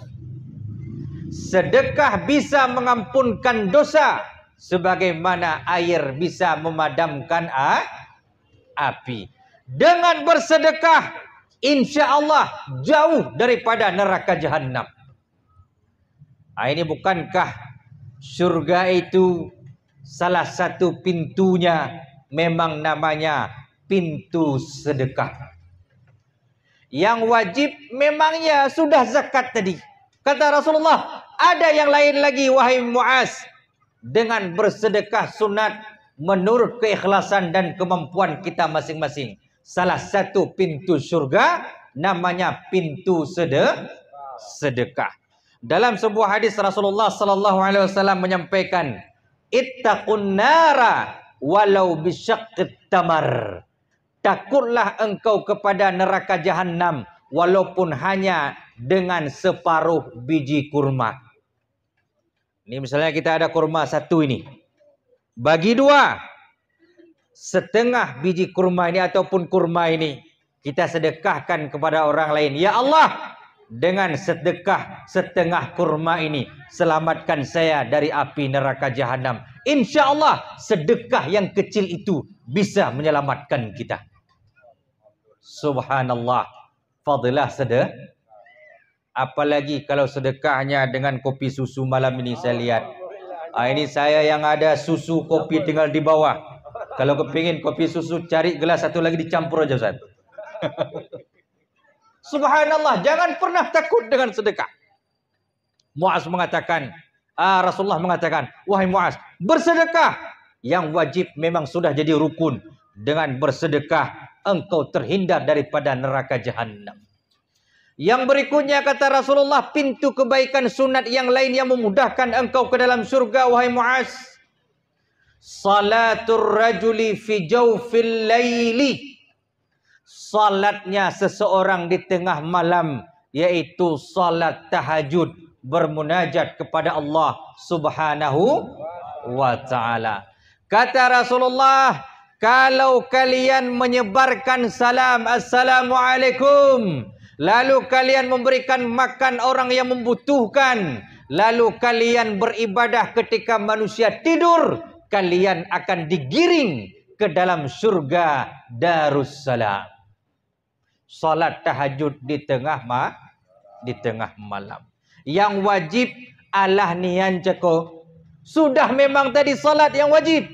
Sedekah bisa mengampunkan dosa sebagaimana air bisa memadamkan api. Dengan bersedekah, insya Allah jauh daripada neraka jahanam. Ini bukankah surga itu salah satu pintunya memang namanya pintu sedekah. Yang wajib memangnya sudah zakat tadi. Kata Rasulullah, ada yang lain lagi, wahai Muaz. Dengan bersedekah sunat menurut keikhlasan dan kemampuan kita masing-masing. Salah satu pintu surga namanya pintu sedekah. Dalam sebuah hadis Rasulullah sallallahu alaihi wasallam menyampaikan, ittaqun nara walau bisyaqqit tamar. Takutlah engkau kepada neraka jahanam walaupun hanya dengan separuh biji kurma. Ini misalnya kita ada kurma satu ini, bagi dua, setengah biji kurma ini ataupun kurma ini kita sedekahkan kepada orang lain. Ya Allah, dengan sedekah setengah kurma ini selamatkan saya dari api neraka jahanam. Insya Allah sedekah yang kecil itu bisa menyelamatkan kita. Subhanallah, fadilah sedekah. Apalagi kalau sedekahnya dengan kopi susu malam ini saya lihat. Ini saya yang ada susu kopi tinggal di bawah. Kalau kepingin kopi susu, cari gelas satu lagi dicampur aja, Ustaz. Subhanallah, jangan pernah takut dengan sedekah. Muaz mengatakan, Rasulullah mengatakan, wahai Muaz, bersedekah. Yang wajib memang sudah jadi rukun. Dengan bersedekah, engkau terhindar daripada neraka jahanam. Yang berikutnya kata Rasulullah, pintu kebaikan sunat yang lain yang memudahkan engkau ke dalam surga, wahai Muaz. Salatul rajuli fi jawfil laili. Salatnya seseorang di tengah malam, yaitu salat tahajud, bermunajat kepada Allah Subhanahu wa ta'ala. Kata Rasulullah, kalau kalian menyebarkan salam, assalamualaikum, lalu kalian memberikan makan orang yang membutuhkan, lalu kalian beribadah ketika manusia tidur, kalian akan digiring ke dalam surga Darussalam. Salat tahajud di tengah malam. Yang wajib Allah nian ceko. Sudah memang tadi salat yang wajib,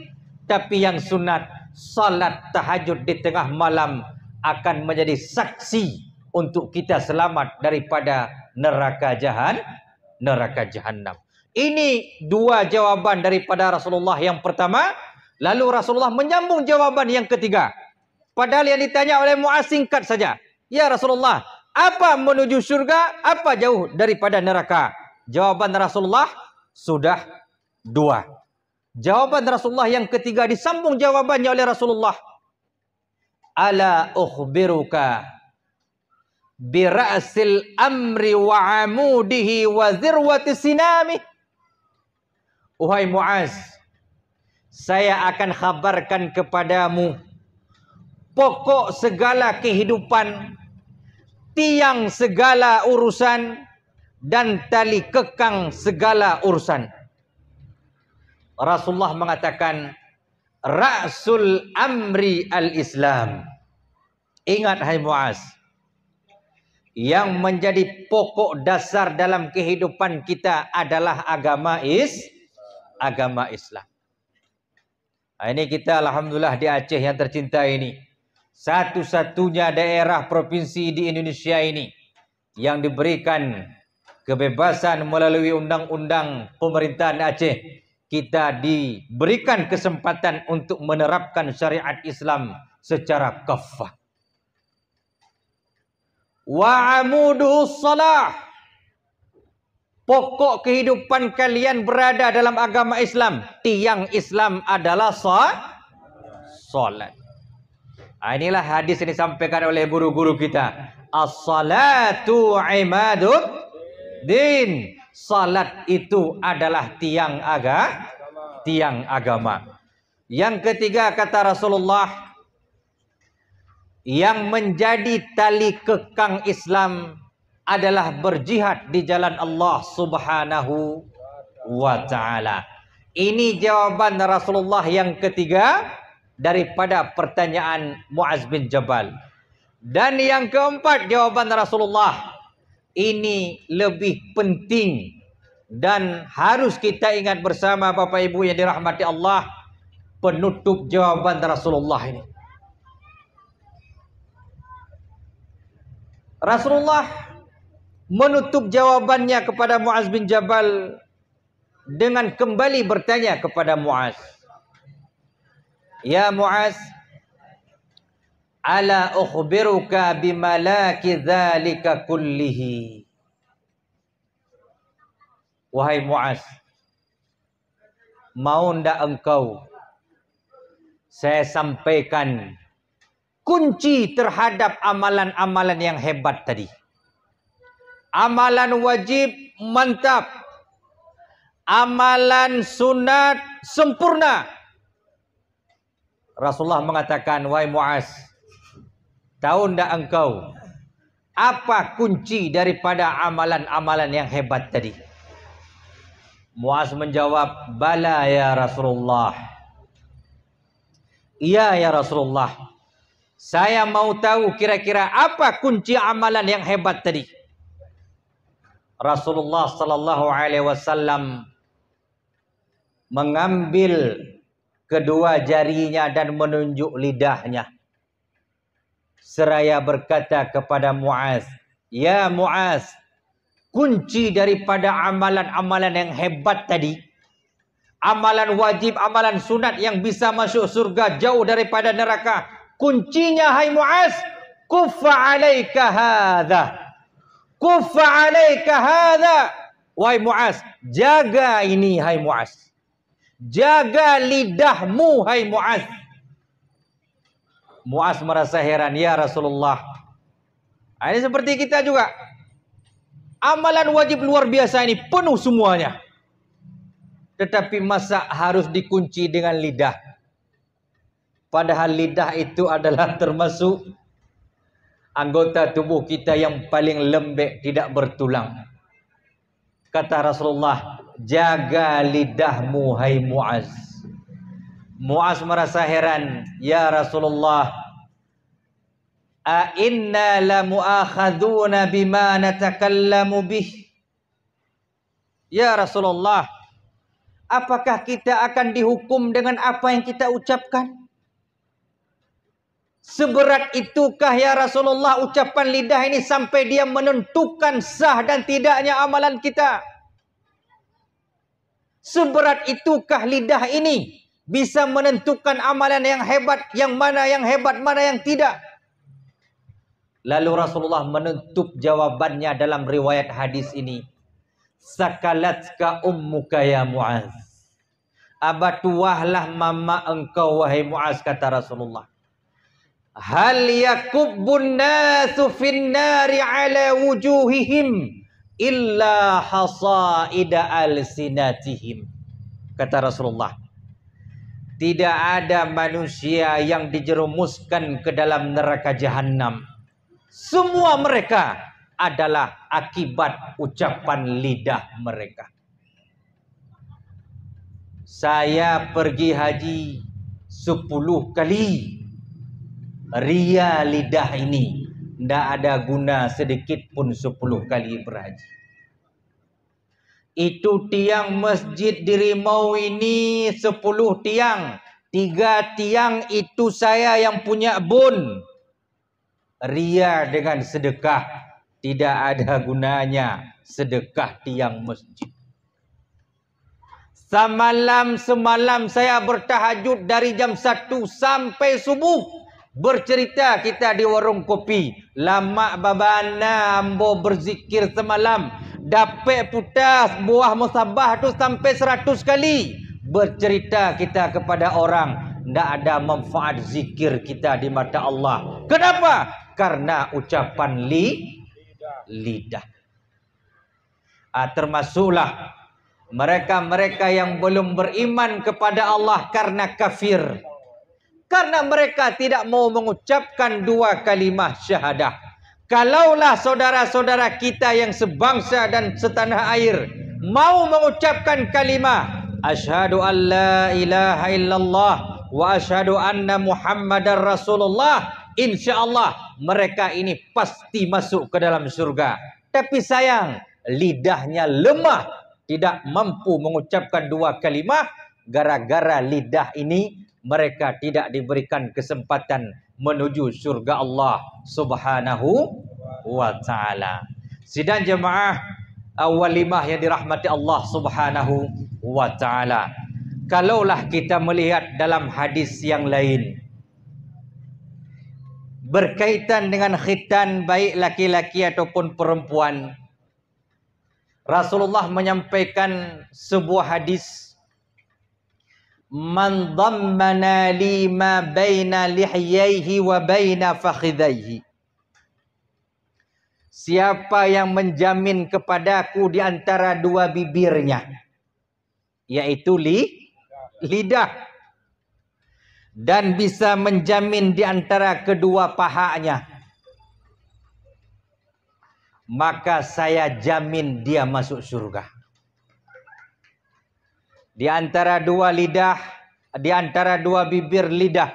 tapi yang sunat, salat tahajud di tengah malam akan menjadi saksi untuk kita selamat daripada neraka jahanam. Ini dua jawaban daripada Rasulullah yang pertama. Lalu Rasulullah menyambung jawaban yang ketiga. Padahal yang ditanya oleh Muaz singkat saja. Ya Rasulullah, apa menuju surga, apa jauh daripada neraka? Jawaban Rasulullah sudah dua. Jawaban Rasulullah yang ketiga disambung jawabannya oleh Rasulullah. Ala ukhbiruka bira'sil amri wa amudihi wa zirwati sinami. Wahai Muaz, saya akan khabarkan kepadamu pokok segala kehidupan, tiang segala urusan, dan tali kekang segala urusan. Rasulullah mengatakan, Ra'sul amri al-Islam. Ingat hai Muaz, yang menjadi pokok dasar dalam kehidupan kita adalah agama Islam. Ini kita alhamdulillah di Aceh yang tercinta ini, satu-satunya daerah provinsi di Indonesia ini yang diberikan kebebasan melalui undang-undang pemerintahan Aceh. Kita diberikan kesempatan untuk menerapkan syariat Islam secara kafah. Wa amuduhu shalah. Pokok kehidupan kalian berada dalam agama Islam. Tiang Islam adalah salat. Inilah hadis yang disampaikan oleh guru-guru kita. As-salatu imadud din. Salat itu adalah tiang agama. Yang ketiga kata Rasulullah, yang menjadi tali kekang Islam adalah berjihad di jalan Allah Subhanahu wa ta'ala. Ini jawaban Rasulullah yang ketiga daripada pertanyaan Muaz bin Jabal. Dan yang keempat jawaban Rasulullah, ini lebih penting dan harus kita ingat bersama Bapak Ibu yang dirahmati Allah, penutup jawaban Rasulullah ini. Rasulullah menutup jawabannya kepada Muaz bin Jabal dengan kembali bertanya kepada Muaz, "Ya Muaz, ala ukhbiruka bimalaki dzalika kullihi." Wahai Muaz, mau ndak engkau saya sampaikan kunci terhadap amalan-amalan yang hebat tadi. Amalan wajib mantap, amalan sunat sempurna. Rasulullah mengatakan, wahai Muaz, tahu ndak engkau apa kunci daripada amalan-amalan yang hebat tadi? Muaz menjawab, bala ya Rasulullah. Iya ya Rasulullah. Saya mau tahu kira-kira apa kunci amalan yang hebat tadi. Rasulullah sallallahu alaihi wasallam mengambil kedua jarinya dan menunjuk lidahnya, seraya berkata kepada Muaz, "Ya Muaz, kunci daripada amalan-amalan yang hebat tadi, amalan wajib, amalan sunat yang bisa masuk surga jauh daripada neraka, kuncinya hai Muaz, kuffa alaika hadza. Kuffa alaika hadza." Wahai Muaz, jaga ini hai Muaz. Jaga lidahmu hai Muaz. Muaz merasa heran, ya Rasulullah. Ini seperti kita juga. Amalan wajib luar biasa ini penuh semuanya. Tetapi masa harus dikunci dengan lidah? Padahal lidah itu adalah termasuk anggota tubuh kita yang paling lembek, tidak bertulang. Kata Rasulullah, jaga lidahmu hai Muaz. Muaz merasa heran, ya Rasulullah, a inna la muakhaduna bima natakallamu bih. Ya Rasulullah, apakah kita akan dihukum dengan apa yang kita ucapkan? Seberat itukah ya Rasulullah ucapan lidah ini sampai dia menentukan sah dan tidaknya amalan kita? Seberat itukah lidah ini bisa menentukan amalan yang hebat, yang hebat, mana yang tidak? Lalu Rasulullah menutup jawabannya dalam riwayat hadis ini. Sakalatka ummuka ya Muaz. Abatuahlah mama engkau wahai Muaz, kata Rasulullah. Hal yakubbun nasu fin nari ala wujuhihim illa hasaida alsinatihim. Kata Rasulullah, tidak ada manusia yang dijerumuskan ke dalam neraka jahanam. Semua mereka adalah akibat ucapan lidah mereka. Saya pergi haji 10 kali. Ria lidah ini tidak ada guna sedikit pun 10 kali berhaji. Itu tiang masjid di Rimau ini 10 tiang. 3 tiang itu saya yang punya bun. Ria dengan sedekah. Tidak ada gunanya sedekah tiang masjid. Semalam saya bertahajud dari jam 1 sampai subuh. Bercerita kita di warung kopi. Lama babana ambo berzikir semalam. Dapat putas buah musabah tu sampai 100 kali. Bercerita kita kepada orang. Tidak ada manfaat zikir kita di mata Allah. Kenapa? Karena ucapan lidah. Termasuklah mereka-mereka yang belum beriman kepada Allah karena kafir. Karena mereka tidak mau mengucapkan 2 kalimah syahadah. Kalaulah saudara-saudara kita yang sebangsa dan setanah air mau mengucapkan kalimah asyhadu an la ilaha illallah wa asyhadu anna muhammadar rasulullah, insyaallah mereka ini pasti masuk ke dalam surga. Tapi sayang, lidahnya lemah, tidak mampu mengucapkan 2 kalimah. Gara-gara lidah ini mereka tidak diberikan kesempatan menuju surga Allah Subhanahu wa taala. Sidang jemaah walimah yang dirahmati Allah Subhanahu wa taala. Kalaulah kita melihat dalam hadis yang lain berkaitan dengan khitan baik laki-laki ataupun perempuan, Rasulullah menyampaikan sebuah hadis, man dhammana li ma baina lihyaihi wa baina fakhidhaihi. Siapa yang menjamin kepadaku di antara 2 bibirnya, yaitu lidah, dan bisa menjamin di antara kedua pahanya, maka saya jamin dia masuk surga. Di antara 2 lidah, di antara 2 bibir lidah,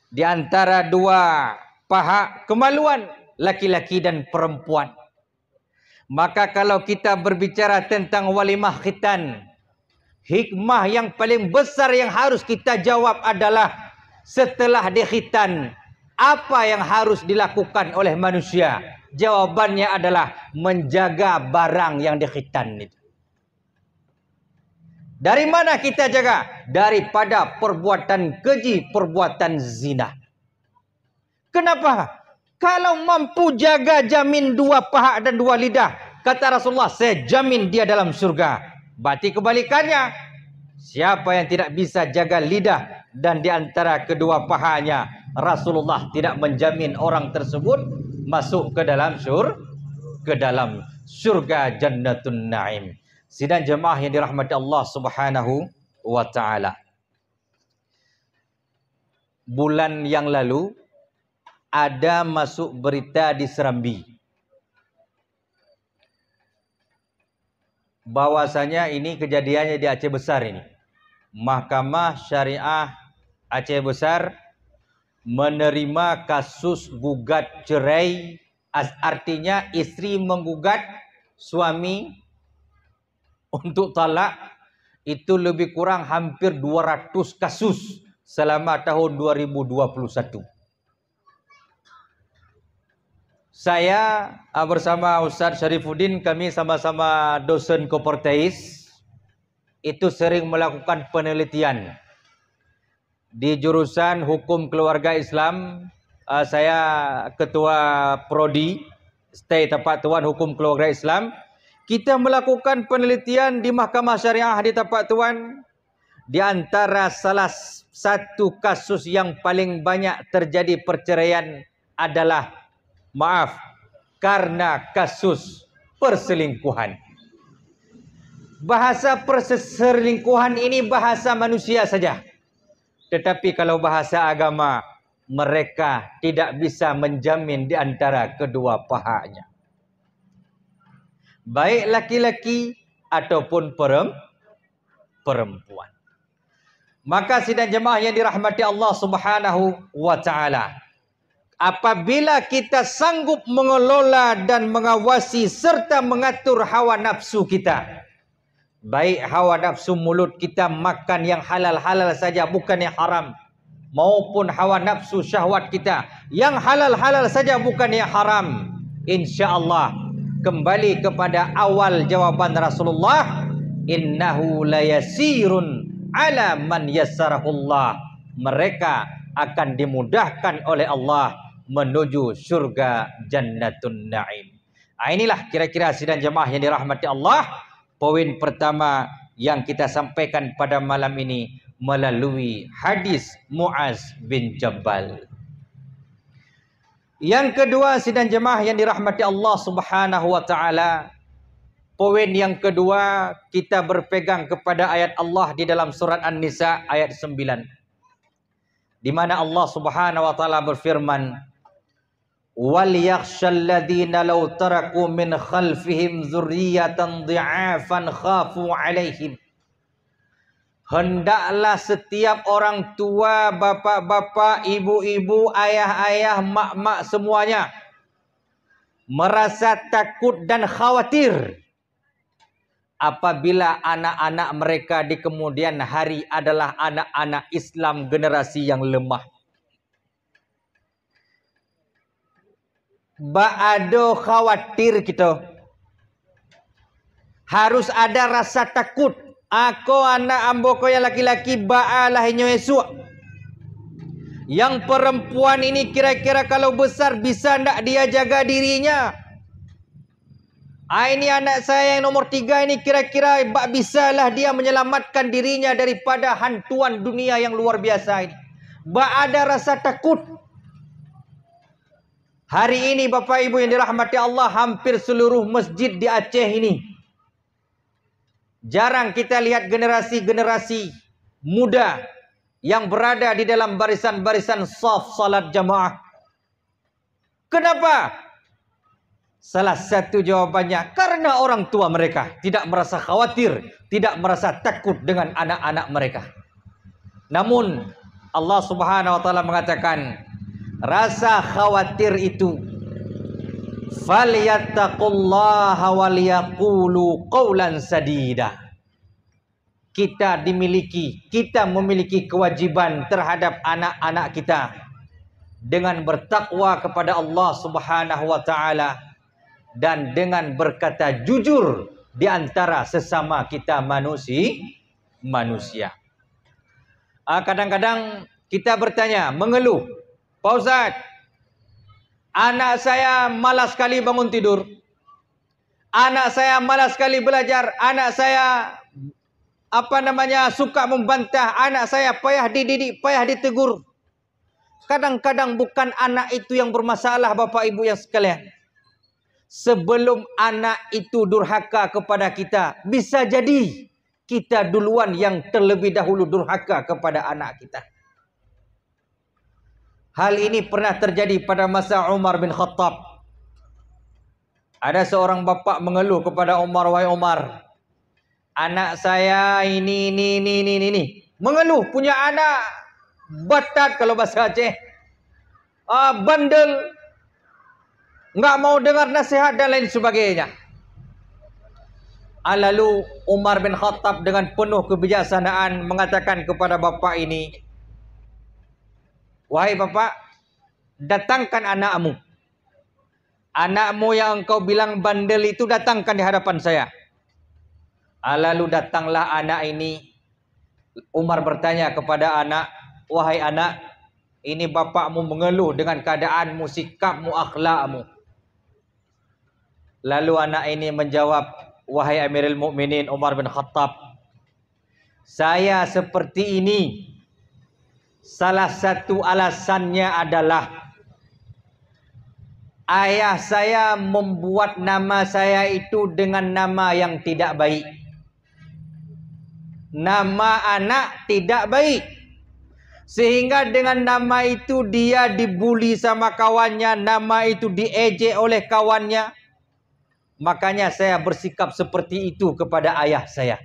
di antara 2 paha kemaluan laki-laki dan perempuan. Maka kalau kita berbicara tentang walimah khitan, hikmah yang paling besar yang harus kita jawab adalah setelah dikhitan, apa yang harus dilakukan oleh manusia? Jawabannya adalah menjaga barang yang dikhitan itu. Dari mana kita jaga? Daripada perbuatan keji, perbuatan zina. Kenapa? Kalau mampu jaga, jamin 2 paha dan 2 lidah, kata Rasulullah, saya jamin dia dalam surga. Berarti kebalikannya, siapa yang tidak bisa jaga lidah dan di antara kedua pahanya, Rasulullah tidak menjamin orang tersebut masuk ke dalam surga Jannatun Naim. Sidang jemaah yang dirahmati Allah Subhanahu wa taala. Bulan yang lalu ada masuk berita di Serambi bahwasanya ini kejadiannya di Aceh Besar ini. Mahkamah Syariah Aceh Besar menerima kasus gugat cerai, artinya istri menggugat suami untuk talak. Itu lebih kurang hampir 200 kasus selama tahun 2021. Saya bersama Ustaz Syarifuddin, kami sama-sama dosen Koperteis, itu sering melakukan penelitian di jurusan Hukum Keluarga Islam. Saya ketua prodi Stay Tapak Tuan Hukum Keluarga Islam. Kita melakukan penelitian di Mahkamah Syariah di Tapak Tuan. Di antara salah satu kasus yang paling banyak terjadi perceraian adalah, karena kasus perselingkuhan. Bahasa perselingkuhan ini bahasa manusia saja. Tetapi kalau bahasa agama, mereka tidak bisa menjamin di antara kedua pahanya, baik laki-laki ataupun perempuan. Maka sidang jemaah yang dirahmati Allah Subhanahu wa taala, apabila kita sanggup mengelola dan mengawasi serta mengatur hawa nafsu kita. Baik hawa nafsu mulut kita makan yang halal-halal saja, bukan yang haram, maupun hawa nafsu syahwat kita yang halal-halal saja, bukan yang haram. InsyaAllah kembali kepada awal jawaban Rasulullah, innahu layasirun ala man yassarahullah. Mereka akan dimudahkan oleh Allah menuju surga Jannatun Na'im. Inilah kira-kira sidang jemaah yang dirahmati Allah, poin pertama yang kita sampaikan pada malam ini melalui hadis Muaz bin Jabal. Yang kedua, sidang jemaah yang dirahmati Allah Subhanahu wa taala, poin yang kedua kita berpegang kepada ayat Allah di dalam surat An-Nisa ayat 9, di mana Allah Subhanahu wa taala berfirman, wal yakhshal ladzina law taraku min khalfihim dzurriyyatan dhi'afan khafu 'alaihim. Hendaklah setiap orang tua, bapak-bapak, ibu-ibu, ayah-ayah, mak-mak semuanya merasa takut dan khawatir apabila anak-anak mereka di kemudian hari adalah anak-anak Islam generasi yang lemah. Ba'ado khawatir kita. Harus ada rasa takut. Aku anak ambo ko yang laki-laki ba'alah esok. Yang perempuan ini kira-kira kalau besar bisa ndak dia jaga dirinya? Ini anak saya yang nomor 3 ini kira-kira bisalah dia menyelamatkan dirinya daripada hantuan dunia yang luar biasa ini. Ada rasa takut. Hari ini Bapak Ibu yang dirahmati Allah, hampir seluruh masjid di Aceh ini jarang kita lihat generasi-generasi muda yang berada di dalam barisan-barisan shaf salat jamaah. Kenapa? Salah satu jawabannya karena orang tua mereka tidak merasa khawatir, tidak merasa takut dengan anak-anak mereka. Namun Allah Subhanahu wa taala mengatakan, rasa khawatir itu falyattaqullaha walyaqulu qawlan sadida. Kita memiliki kewajiban terhadap anak-anak kita dengan bertakwa kepada Allah Subhanahu wa taala dan dengan berkata jujur di antara sesama kita manusia. Kadang-kadang kita bertanya, mengeluh, Pak Ustaz, anak saya malas sekali bangun tidur, anak saya malas sekali belajar, anak saya suka membantah, anak saya payah dididik, payah ditegur. Kadang-kadang bukan anak itu yang bermasalah, Bapak Ibu yang sekalian. Sebelum anak itu durhaka kepada kita, bisa jadi kita duluan yang terlebih dahulu durhaka kepada anak kita. Hal ini pernah terjadi pada masa Umar bin Khattab. Ada seorang bapak mengeluh kepada Umar, wahai Umar, anak saya ini. Mengeluh, punya anak batat kalau bahasa Aceh. Bandel. Enggak mau dengar nasihat dan lain sebagainya. Lalu Umar bin Khattab dengan penuh kebijaksanaan mengatakan kepada bapak ini, wahai bapak, datangkan anakmu. Anakmu yang engkau bilang bandel itu datangkan di hadapan saya. Lalu datanglah anak ini. Umar bertanya kepada anak, wahai anak, ini bapakmu mengeluh dengan keadaanmu, sikapmu, akhlakmu. Lalu anak ini menjawab, wahai Amirul Mukminin Umar bin Khattab, saya seperti ini, salah satu alasannya adalah ayah saya membuat nama saya itu dengan nama yang tidak baik. Nama anak tidak baik. Sehingga dengan nama itu dia dibuli sama kawannya, nama itu diejek oleh kawannya. Makanya saya bersikap seperti itu kepada ayah saya.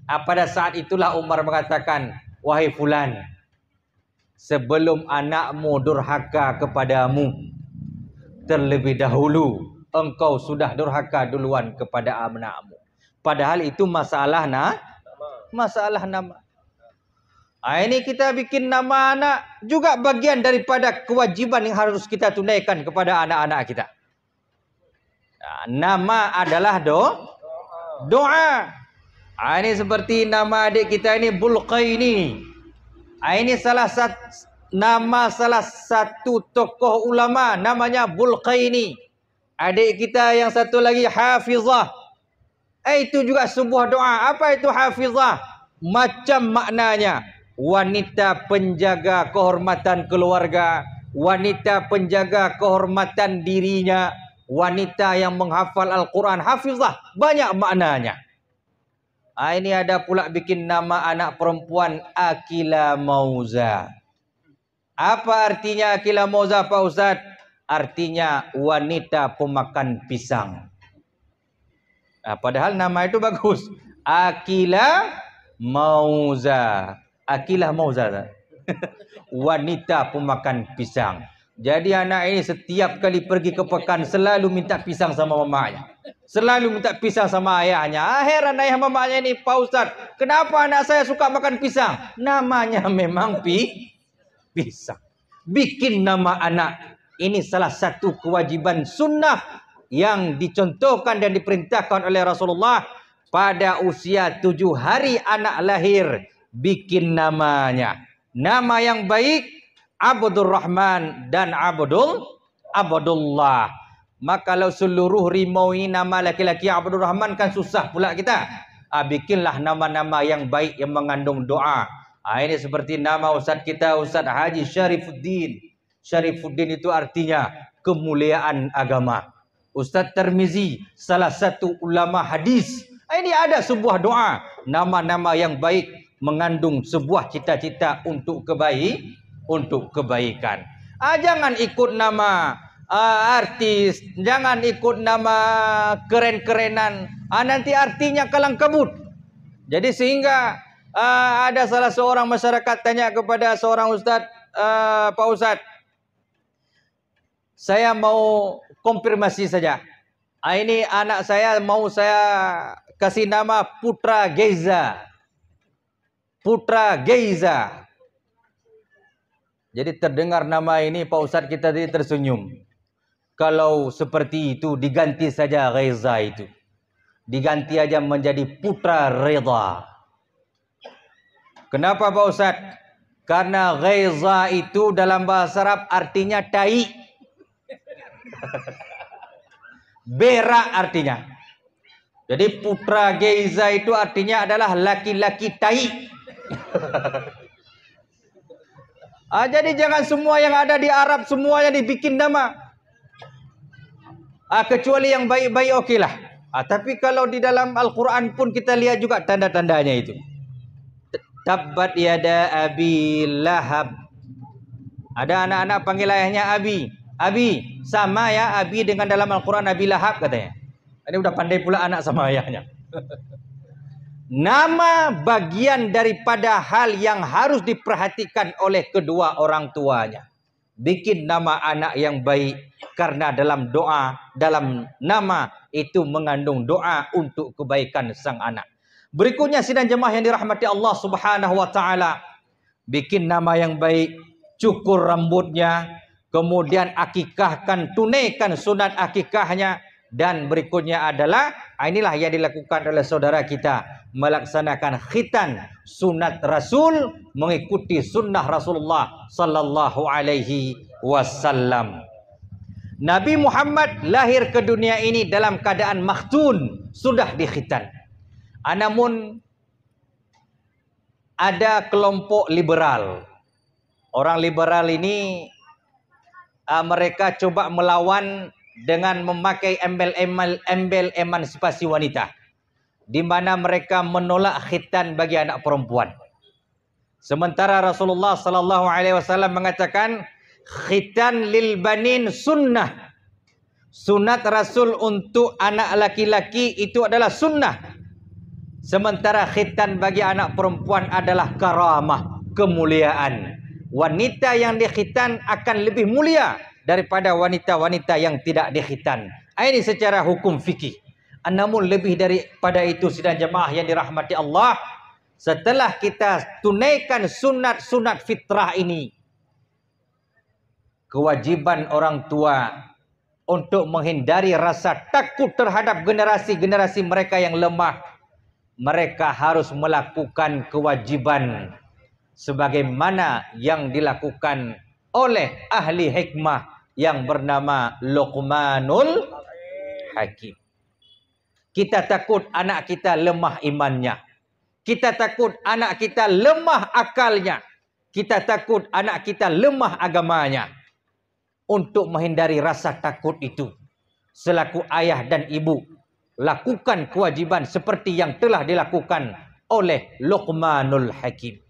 Pada saat itulah Umar mengatakan, wahai fulan, sebelum anakmu durhaka kepadamu, terlebih dahulu engkau sudah durhaka duluan kepada anakmu. Padahal itu masalah nama. Ini kita bikin nama anak juga bagian daripada kewajiban yang harus kita tunaikan kepada anak-anak kita. Nama adalah doa. Ini seperti nama adik kita ini Bulqaini. Ini salah satu tokoh ulama namanya Bulqaini. Adik kita yang satu lagi Hafizah. Itu juga sebuah doa. Apa itu Hafizah? Macam maknanya, wanita penjaga kehormatan keluarga, wanita penjaga kehormatan dirinya, wanita yang menghafal Al-Quran. Hafizah banyak maknanya. Ini ada pula bikin nama anak perempuan Akila Mauza. Apa artinya Akila Mauza, Pak Ustaz? Artinya wanita pemakan pisang. Padahal nama itu bagus. Akila Mauza. Akilah Mauza. Wanita pemakan pisang. Jadi anak ini setiap kali pergi ke pekan selalu minta pisang sama mamanya. Selalu minta pisang sama ayahnya. Heran ayah mamanya ini, Pak Ustaz, kenapa anak saya suka makan pisang? Namanya memang pisang. Bikin nama anak. Ini salah satu kewajiban sunnah yang dicontohkan dan diperintahkan oleh Rasulullah. Pada usia 7 hari anak lahir, bikin namanya. Nama yang baik, Abdurrahman dan Abdullah. Maka kalau seluruh rimau ini nama laki-laki Abdurrahman kan susah pula kita. Bikinlah nama-nama yang baik yang mengandung doa. Ini seperti nama Ustaz kita, Ustaz Haji Syarifuddin. Syarifuddin itu artinya kemuliaan agama. Ustaz Tirmizi, salah satu ulama hadis. Ini ada sebuah doa. Nama-nama yang baik mengandung sebuah cita-cita untuk kebaikan. Jangan ikut nama artis, jangan ikut nama keren-kerenan. Nanti artinya kalang kabut. Jadi sehingga ada salah seorang masyarakat tanya kepada seorang ustaz, Pak Ustaz, saya mau konfirmasi saja. Ini anak saya mau saya kasih nama Putra Geiza. Putra Geiza. Jadi terdengar nama ini Pak Ustaz kita tadi tersenyum. Kalau seperti itu diganti saja Geiza itu. Diganti aja menjadi Putra Reda. Kenapa Pak Ustaz? Karena Geiza itu dalam bahasa Arab artinya tai. Berak artinya. Jadi Putra Geiza itu artinya adalah laki-laki tai. Jadi jangan semua yang ada di Arab semuanya dibikin nama. Kecuali yang baik-baik okeylah. Tapi kalau di dalam Al-Quran pun kita lihat juga tanda-tandanya itu. Tabbat yada Abi Lahab. Ada anak-anak panggil ayahnya Abi. Abi, sama ya Abi dengan dalam Al-Quran Abi Lahab katanya. Ini udah pandai pula anak sama ayahnya. Nama bagian daripada hal yang harus diperhatikan oleh kedua orang tuanya. Bikin nama anak yang baik. Karena dalam doa, dalam nama itu mengandung doa untuk kebaikan sang anak. Berikutnya sidang jemaah yang dirahmati Allah Subhanahu wa taala. Bikin nama yang baik, cukur rambutnya, kemudian akikahkan, tunaikan sunat akikahnya. Dan berikutnya adalah, inilah yang dilakukan oleh saudara kita, melaksanakan khitan sunat Rasul, mengikuti sunnah Rasulullah sallallahu alaihi wasallam. Nabi Muhammad lahir ke dunia ini dalam keadaan makhtun, sudah dikhitan. Namun ada kelompok liberal. Orang liberal ini mereka coba melawan dengan memakai embel emansipasi wanita, di mana mereka menolak khitan bagi anak perempuan. Sementara Rasulullah sallallahu alaihi wasallam mengatakan khitan lil banin sunnah. Sunat Rasul untuk anak laki-laki itu adalah sunnah. Sementara khitan bagi anak perempuan adalah karamah, kemuliaan. wanita yang dikhitan akan lebih mulia daripada wanita-wanita yang tidak dikhitan. Ini secara hukum fikih. Namun lebih daripada itu, sidang jemaah yang dirahmati Allah, setelah kita tunaikan sunat-sunat fitrah ini, kewajiban orang tua untuk menghindari rasa takut terhadap generasi-generasi mereka yang lemah. Mereka harus melakukan kewajiban sebagaimana yang dilakukan oleh ahli hikmah yang bernama Luqmanul Hakim. Kita takut anak kita lemah imannya. Kita takut anak kita lemah akalnya. Kita takut anak kita lemah agamanya. Untuk menghindari rasa takut itu, selaku ayah dan ibu, lakukan kewajiban seperti yang telah dilakukan oleh Luqmanul Hakim.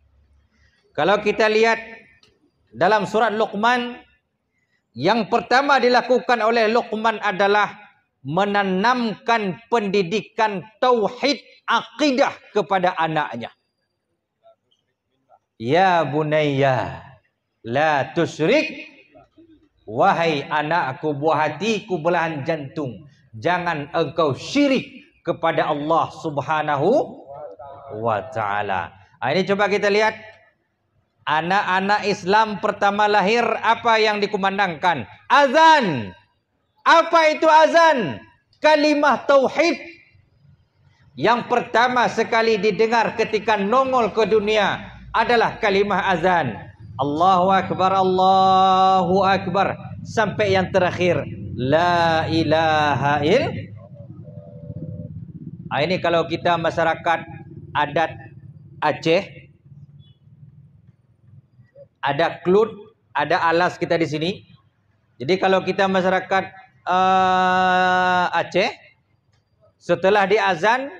Kalau kita lihat dalam surat Luqman, yang pertama dilakukan oleh Luqman adalah menanamkan pendidikan tauhid akidah kepada anaknya. Ya bunayya la tusyrik, wahai anakku, buah hatiku, belahan jantung, jangan engkau syirik kepada Allah Subhanahu wa taala. Ini coba kita lihat, anak-anak Islam pertama lahir apa yang dikumandangkan? Azan. Apa itu azan? Kalimah tauhid. Yang pertama sekali didengar ketika nongol ke dunia adalah kalimah azan. Allahu Akbar, Allahu Akbar, sampai yang terakhir la ilaha illallah. Ini kalau kita masyarakat adat Aceh, ada klut, ada alas kita di sini. Jadi kalau kita masyarakat Aceh, setelah diazan,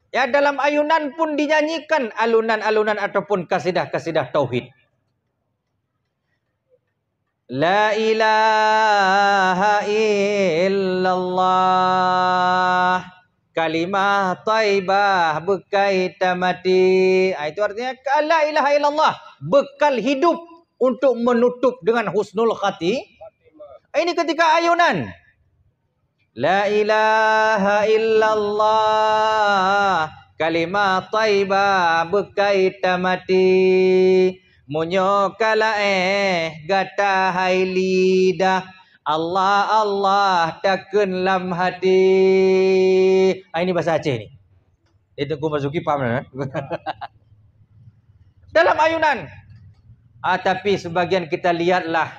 ya dalam ayunan pun dinyanyikan alunan-alunan ataupun kasidah-kasidah tauhid. La ilaha illallah, kalimah taibah bekai tamati. Itu artinya la ilaha illallah, bekal hidup untuk menutup dengan husnul khati. Ini ketika ayunan. La ilaha illallah, kalimah taibah bekai tamati. Munyo kala gata hai lidah, Allah Allah takun lam hati. Ini bahasa Aceh ni. Itu Tengku Marzuki paham kan? Dalam ayunan. Tapi sebagian kita lihatlah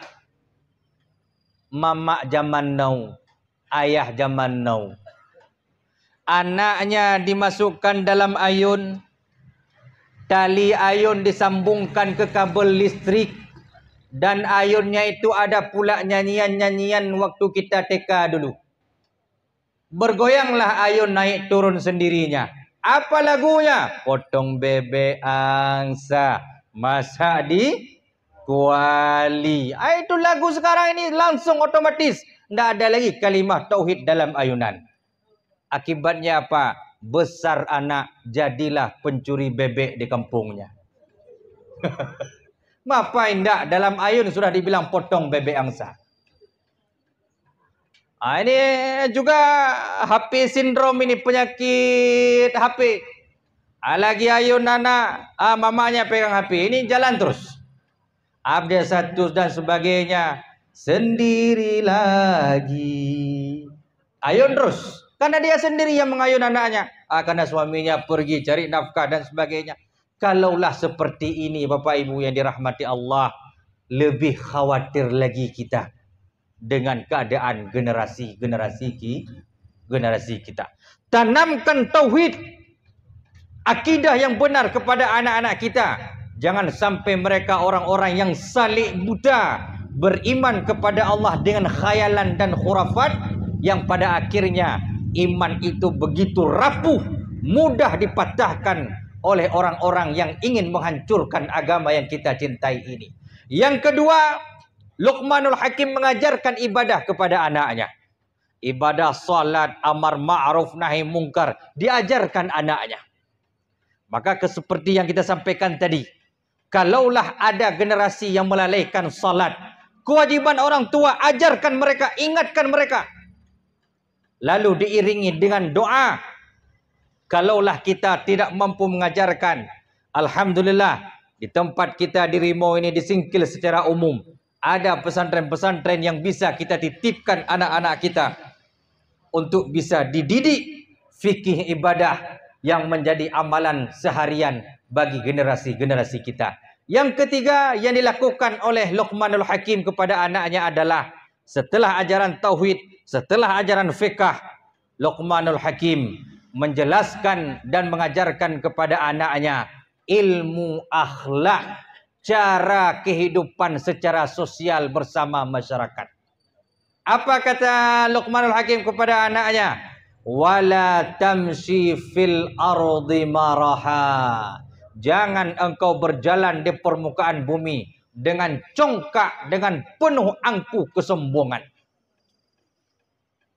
mamak zaman now, ayah zaman now, anaknya dimasukkan dalam ayun, tali ayun disambungkan ke kabel listrik, dan ayunnya itu ada pula nyanyian-nyanyian waktu kita TK dulu. Bergoyanglah ayun naik turun sendirinya. Apa lagunya? Potong bebek angsa, masak di kuali. Itu lagu sekarang ini langsung otomatis. Tidak ada lagi kalimah tauhid dalam ayunan. Akibatnya apa? Besar anak, jadilah pencuri bebek di kampungnya. Apa indah dalam ayun sudah dibilang potong bebek angsa. Ini juga HP sindrom, ini penyakit HP. Lagi ayun anak, mamanya pegang HP, ini jalan terus. Update status dan sebagainya. Sendiri lagi. Ayun terus. Karena dia sendiri yang mengayun anaknya. Karena suaminya pergi cari nafkah dan sebagainya. Kalaulah seperti ini Bapak Ibu yang dirahmati Allah, lebih khawatir lagi kita dengan keadaan generasi kita. Tanamkan tauhid, akidah yang benar kepada anak-anak kita. Jangan sampai mereka orang-orang yang salik buta, beriman kepada Allah dengan khayalan dan khurafat, yang pada akhirnya iman itu begitu rapuh, mudah dipatahkan oleh orang-orang yang ingin menghancurkan agama yang kita cintai ini. Yang kedua, Luqmanul Hakim mengajarkan ibadah kepada anaknya. Ibadah salat, amar ma'ruf nahi mungkar, diajarkan anaknya. Maka seperti yang kita sampaikan tadi, Kalaulah ada generasi yang melalaikan salat, kewajiban orang tua ajarkan mereka, ingatkan mereka. Lalu diiringi dengan doa. Kalaulah kita tidak mampu mengajarkan, alhamdulillah di tempat kita di Rimau ini, di Singkil secara umum, ada pesantren-pesantren yang bisa kita titipkan anak-anak kita untuk bisa dididik fikih ibadah yang menjadi amalan seharian bagi generasi-generasi kita. Yang ketiga yang dilakukan oleh Luqmanul Hakim kepada anaknya adalah setelah ajaran tauhid, setelah ajaran fiqh, Luqmanul Hakim menjelaskan dan mengajarkan kepada anaknya ilmu akhlak, cara kehidupan secara sosial bersama masyarakat. Apa kata Luqmanul Hakim kepada anaknya? Wala tamshi fil ardi maraha. Jangan engkau berjalan di permukaan bumi dengan congkak, dengan penuh angku kesombongan.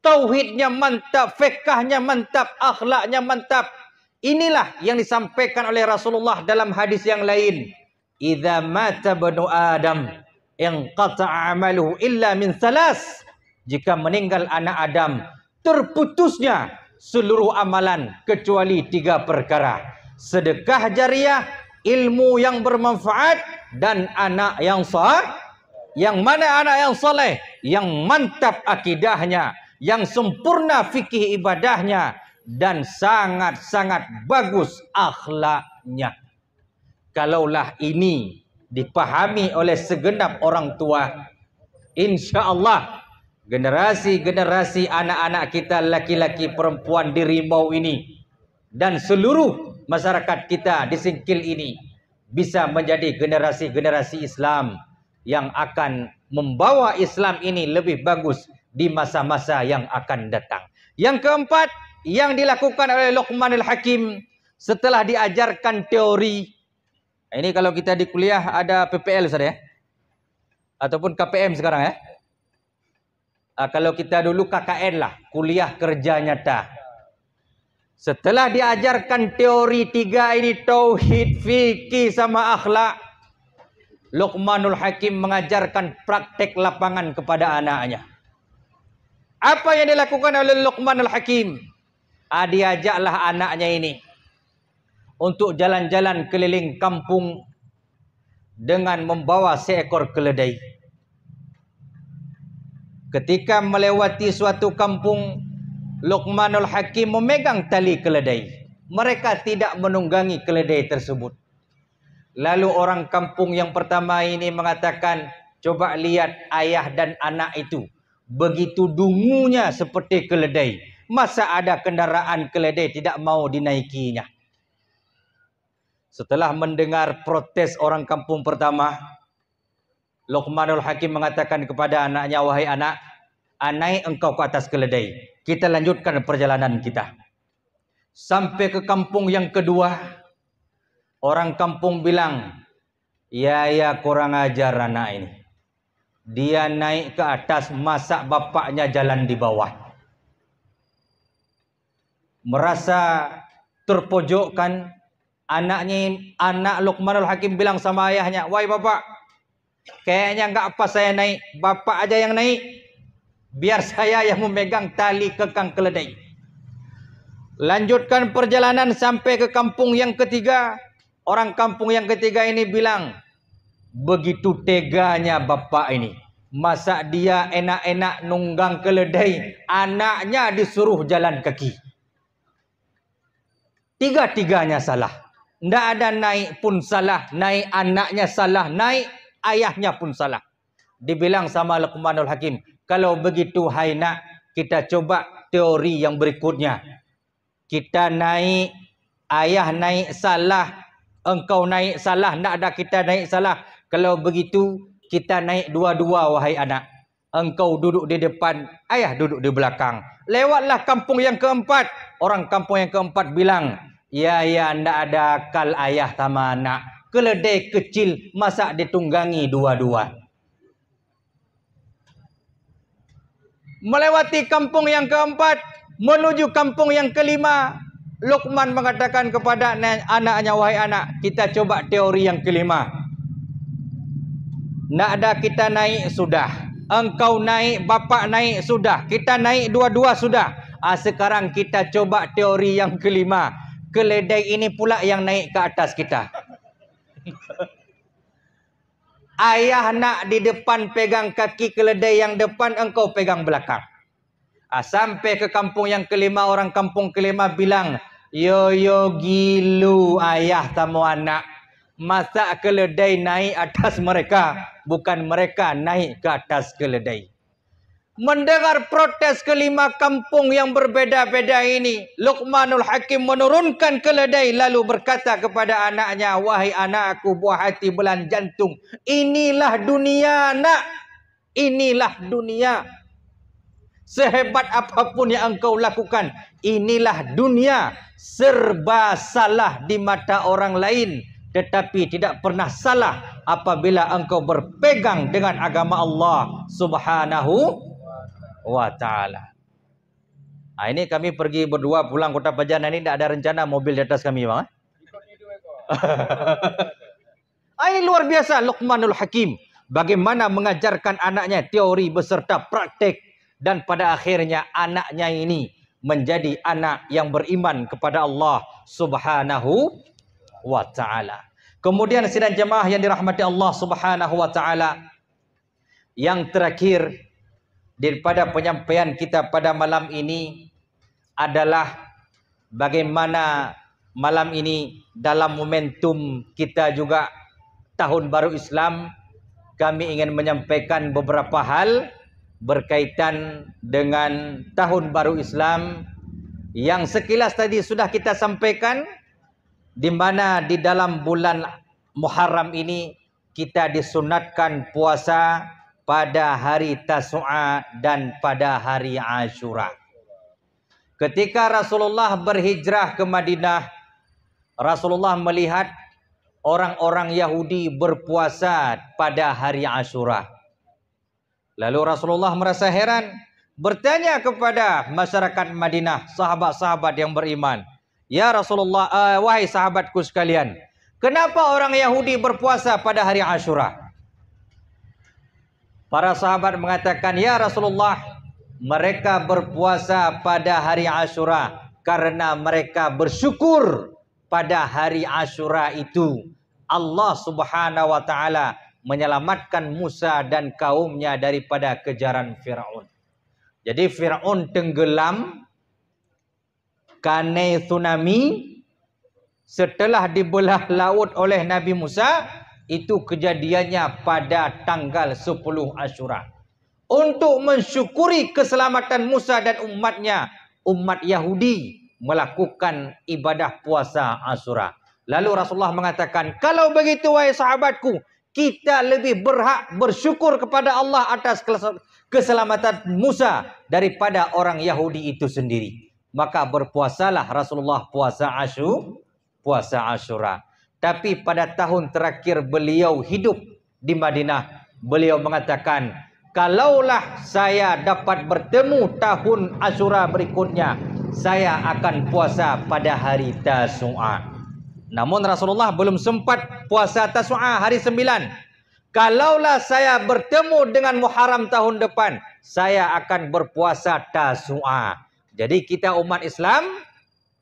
Tauhidnya mantap, fiqhnya mantap, akhlaknya mantap. Inilah yang disampaikan oleh Rasulullah dalam hadis yang lain. Idza mata banu Adam inqata'a amaluhu illa min thalas. Jika meninggal anak Adam, terputusnya seluruh amalan kecuali 3 perkara. Sedekah jariah, ilmu yang bermanfaat, dan anak yang saleh. Yang mana anak yang saleh? Yang mantap akidahnya, yang sempurna fikih ibadahnya, dan sangat-sangat bagus akhlaknya. Kalaulah ini dipahami oleh segenap orang tua, insya-Allah generasi-generasi anak-anak kita laki-laki perempuan di Rimau ini dan seluruh masyarakat kita di Singkil ini bisa menjadi generasi-generasi Islam yang akan membawa Islam ini lebih bagus di masa-masa yang akan datang. Yang keempat yang dilakukan oleh Luqmanul Hakim setelah diajarkan teori. Ini kalau kita di kuliah ada PPL Ustaz ya, ataupun KPM sekarang ya. Kalau kita dulu KKN lah, kuliah kerja nyata. Setelah diajarkan teori 3 ini, tauhid, fikih sama akhlak, Luqmanul Hakim mengajarkan praktek lapangan kepada anaknya. Apa yang dilakukan oleh Luqmanul Hakim? Diajaklah anaknya ini untuk jalan-jalan keliling kampung dengan membawa seekor keledai. Ketika melewati suatu kampung, Luqmanul Hakim memegang tali keledai. Mereka tidak menunggangi keledai tersebut. Lalu orang kampung yang pertama ini mengatakan, coba lihat ayah dan anak itu. Begitu dungunya seperti keledai. Masa ada kendaraan keledai tidak mau dinaikinya? Setelah mendengar protes orang kampung pertama, Luqmanul Hakim mengatakan kepada anaknya, wahai anak, naik engkau ke atas keledai. Kita lanjutkan perjalanan kita. Sampai ke kampung yang kedua, orang kampung bilang, ya kurang ajar anak ini. Dia naik ke atas, masa bapaknya jalan di bawah. Merasa terpojokkan, anak Luqmanul Hakim bilang sama ayahnya, wahai bapak, kayaknya enggak apa saya naik, bapak aja yang naik. Biar saya yang memegang tali kekang keledai. Lanjutkan perjalanan sampai ke kampung yang ketiga. Orang kampung yang ketiga ini bilang, begitu teganya bapak ini. Masa dia enak-enak nunggang keledai, anaknya disuruh jalan kaki. Tiga-tiganya salah. Tidak ada naik pun salah, naik anaknya salah, naik ayahnya pun salah. Dibilang sama Luqmanul Hakim, kalau begitu hai nak, kita coba teori yang berikutnya. Kita naik, ayah naik salah, engkau naik salah, nak ada kita naik salah. Kalau begitu, kita naik dua-dua wahai anak. Engkau duduk di depan, ayah duduk di belakang. Lewatlah kampung yang keempat. Orang kampung yang keempat bilang, ya ndak ada akal ayah sama anak. Keledai kecil, masa ditunggangi dua-dua. Melewati kampung yang keempat, menuju kampung yang kelima, Luqman mengatakan kepada anaknya, wahai anak, kita coba teori yang kelima. Nak ada kita naik sudah. Engkau naik, bapak naik sudah. Kita naik dua-dua sudah. Sekarang kita coba teori yang kelima. Keledai ini pula yang naik ke atas kita. Ayah nak di depan pegang kaki keledai yang depan, engkau pegang belakang. Sampai ke kampung yang kelima, orang kampung kelima bilang, yo gilu ayah tamu anak. Masa keledai naik atas mereka, bukan mereka naik ke atas keledai. Mendengar protes kelima kampung yang berbeda-beda ini, Luqmanul Hakim menurunkan keledai lalu berkata kepada anaknya, wahai anakku buah hati belan jantung, inilah dunia nak, inilah dunia. Sehebat apapun yang engkau lakukan, inilah dunia. Serba salah di mata orang lain, tetapi tidak pernah salah apabila engkau berpegang dengan agama Allah Subhanahu wa ta'ala. Ini kami pergi berdua pulang Kota Pajanan ini, tidak ada rencana mobil di atas kami, bang. Ini luar biasa Luqmanul Hakim. Bagaimana mengajarkan anaknya teori beserta praktek. Dan pada akhirnya anaknya ini menjadi anak yang beriman kepada Allah Subhanahu wa ta'ala. Kemudian sidang jemaah yang dirahmati Allah Subhanahu wa ta'ala, yang terakhir daripada penyampaian kita pada malam ini adalah bagaimana malam ini dalam momentum kita juga Tahun Baru Islam, kami ingin menyampaikan beberapa hal berkaitan dengan Tahun Baru Islam yang sekilas tadi sudah kita sampaikan, di mana di dalam bulan Muharram ini kita disunatkan puasa pada hari Tasu'a dan pada hari Ashura. Ketika Rasulullah berhijrah ke Madinah, Rasulullah melihat orang-orang Yahudi berpuasa pada hari Ashura. Lalu Rasulullah merasa heran, bertanya kepada masyarakat Madinah, sahabat-sahabat yang beriman, ya Rasulullah, wahai sahabatku sekalian, kenapa orang Yahudi berpuasa pada hari Ashura? Para sahabat mengatakan, ya Rasulullah, mereka berpuasa pada hari Ashura karena mereka bersyukur pada hari Ashura itu Allah Subhanahu wa ta'ala menyelamatkan Musa dan kaumnya daripada kejaran Fir'aun. Jadi Fir'aun tenggelam karena tsunami setelah dibelah laut oleh Nabi Musa. Itu kejadiannya pada tanggal 10 Ashura. Untuk mensyukuri keselamatan Musa dan umatnya, umat Yahudi melakukan ibadah puasa Ashura. Lalu Rasulullah mengatakan, kalau begitu wahai sahabatku, kita lebih berhak bersyukur kepada Allah atas keselamatan Musa daripada orang Yahudi itu sendiri. Maka berpuasalah Rasulullah puasa Ashura. Tapi pada tahun terakhir beliau hidup di Madinah, beliau mengatakan, kalaulah saya dapat bertemu tahun Ashura berikutnya, saya akan puasa pada hari Tasu'a. Namun Rasulullah belum sempat puasa Tasu'a hari 9. Kalaulah saya bertemu dengan Muharram tahun depan, saya akan berpuasa Tasu'a. Jadi kita umat Islam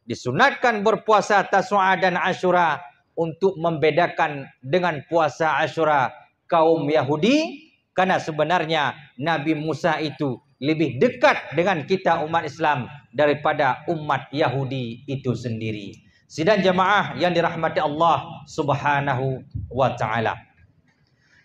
disunatkan berpuasa Tasu'a dan Ashura untuk membedakan dengan puasa Ashura kaum Yahudi, karena sebenarnya Nabi Musa itu lebih dekat dengan kita umat Islam daripada umat Yahudi itu sendiri. Sidang jemaah yang dirahmati Allah Subhanahu wa ta'ala,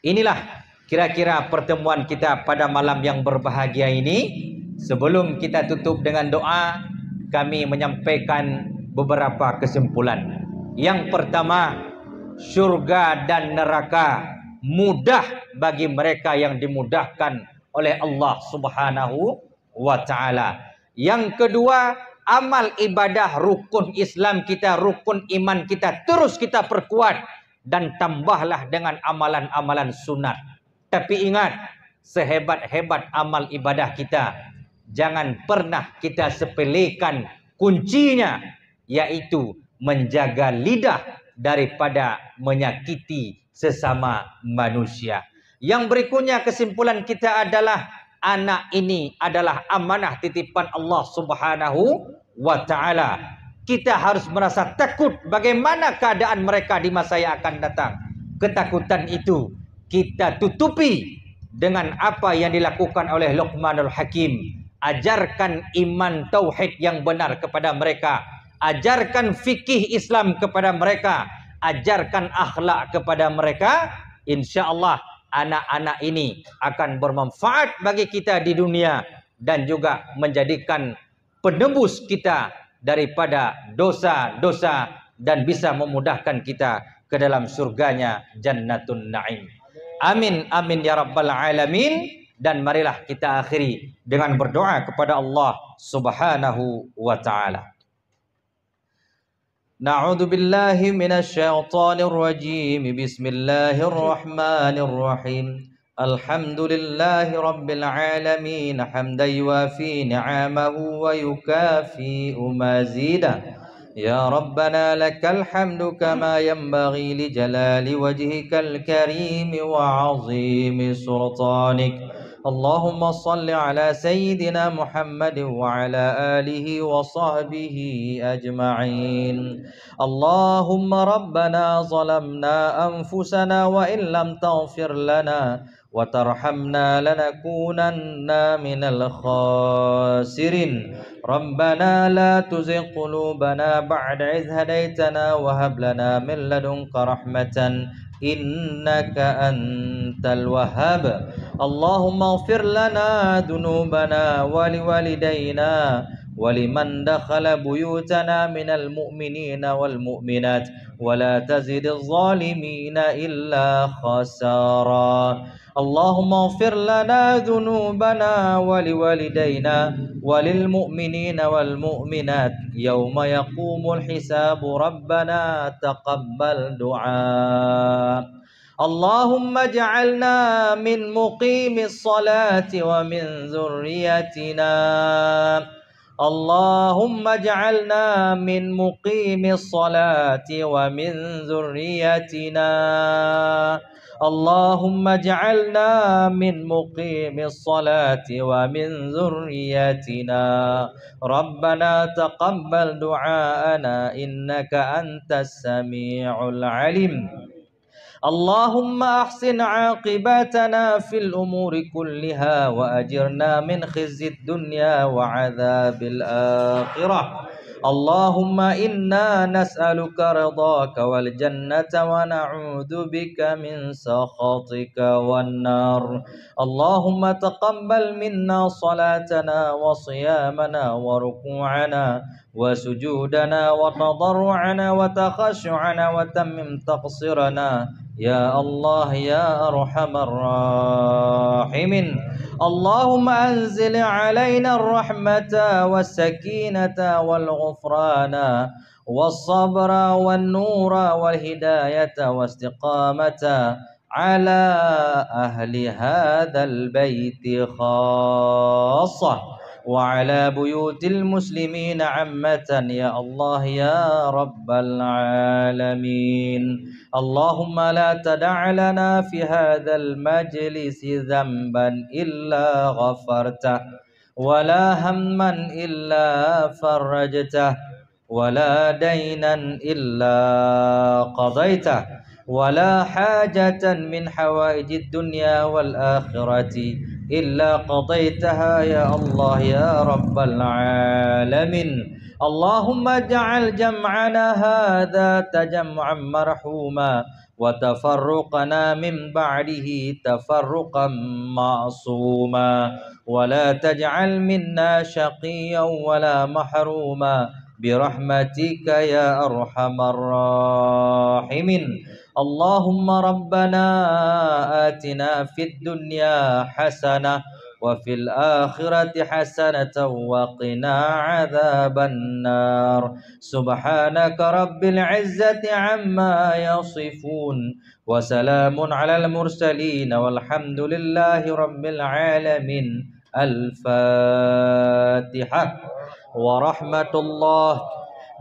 inilah kira-kira pertemuan kita pada malam yang berbahagia ini. Sebelum kita tutup dengan doa, kami menyampaikan beberapa kesimpulan. Yang pertama, syurga dan neraka mudah bagi mereka yang dimudahkan oleh Allah Subhanahu wa ta'ala. Yang kedua, amal ibadah rukun Islam kita, rukun iman kita terus kita perkuat dan tambahlah dengan amalan-amalan sunat. Tapi ingat, sehebat-hebat amal ibadah kita, jangan pernah kita sepelekan kuncinya, yaitu menjaga lidah daripada menyakiti sesama manusia. Yang berikutnya kesimpulan kita adalah anak ini adalah amanah titipan Allah Subhanahu wa taala. Kita harus merasa takut bagaimana keadaan mereka di masa yang akan datang. Ketakutan itu kita tutupi dengan apa yang dilakukan oleh Luqmanul Hakim. Ajarkan iman tauhid yang benar kepada mereka. Ajarkan fikih Islam kepada mereka. Ajarkan akhlak kepada mereka. InsyaAllah anak-anak ini akan bermanfaat bagi kita di dunia dan juga menjadikan penebus kita daripada dosa-dosa dan bisa memudahkan kita ke dalam surganya Jannatun Na'im. Amin amin ya rabbal alamin. Dan marilah kita akhiri dengan berdoa kepada Allah Subhanahu wa taala. Na'udzu billahi minasy syaithanir rajim. Bismillahir rahmanir rahim. Alhamdulillahi rabbil alamin hamdan yuwafi ni'amahu wa yukafi mazidah. يا ربنا لك الحمد كما ينبغي لجلال وجهك الكريم وعظيم سلطانك. اللهم صل على سيدنا محمد وعلى آله وصحبه أجمعين. اللهم ربنا ظلمنا أنفسنا وإن لم تغفر لنا وترحمنا لنكونن من الخاسرين. ربنا لا تزغ قلوبنا بعد إذ هديتنا وهب لنا من لدنك رحمة إنك أنت الوهاب. اللهم اغفر لنا ذنوبنا ولوالدينا ولمن دخل بيوتنا من المؤمنين والمؤمنات ولا تزد الظالمين إلا خسارا. اللهم اغفر لنا ذنوبنا ولوالدينا وللمؤمنين والمؤمنات يوم يقوم الحساب. ربنا تقبل دعاء. اللهم اجعلنا من مقيم الصلاة ومن ذريتنا. اللهم اجعلنا من مقيم الصلاة ومن ذريتنا. اللهم اجعلنا من مقيم الصلاة ومن ذريتنا. ربنا تقبل دعاءنا إنك أنت السميع العليم. اللهم أحسن عاقبتنا في الأمور كلها وأجرنا من خزي الدنيا وعذاب الآخرة. اللهم إنا نسألك رضاك والجنة ونعوذ بك من سخطك والنار. اللهم تقبل منا صلاتنا وصيامنا وركوعنا وسجودنا وتضرعنا وتخشعنا وتمم تقصيرنا يا الله يا أرحم الراحمين. اللهم أنزل علينا الرحمة والسكينة والغفران والصبر والنور والهداية واستقامة على أهل هذا البيت خاصة وعلى بيوت المسلمين عامة يا الله يا رب العالمين. اللهم لا تدع لنا في هذا المجلس ذنبا إلا غفرته ولا هما إلا فرجته ولا دينا إلا قضيته ولا حاجة من حوائج الدنيا والآخرة إلا قضيتها يا الله يا رب العالمين. اللهم اجعل جمعنا هذا تجمعا مرحوما وتفرقنا من بعده تفرقا معصوما ولا تجعل منا شقيا ولا محروما برحمتك يا أرحم الراحمين. اللهم ربنا آتنا في الدنيا حسنة وفي الآخرة حسنة وقنا عذاب النار. سبحانك رب العزة عما يصفون وسلام على المرسلين والحمد لله رب العالمين. الفاتحة. ورحمة الله.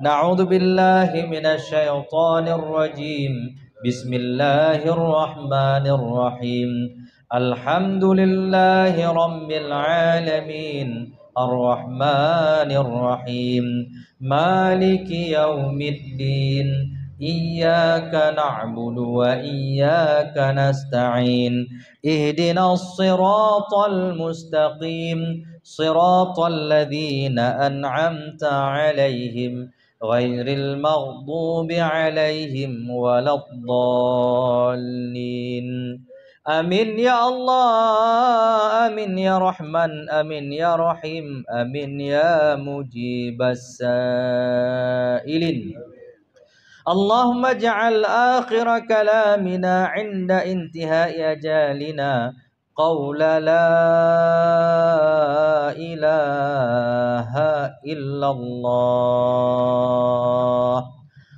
نعوذ بالله من الشيطان الرجيم. Bismillahirrahmanirrahim. Alhamdulillahi rabbil alamin. Ar-Rahmanir-Rahim. Maliki yaumiddin. Iyyaka na'budu wa iyyaka nasta'in. Ihdinas siratal mustaqim. Siratal ladzina an'amta 'alaihim ghairil maghdubi 'alaihim waladdallin. Amin ya Allah, amin ya Rahman, amin ya Rahim, amin ya mujibas sailin. Allahumma ja'al akhir kalamina 'inda intihai ajalina qawla la ilaha illallah.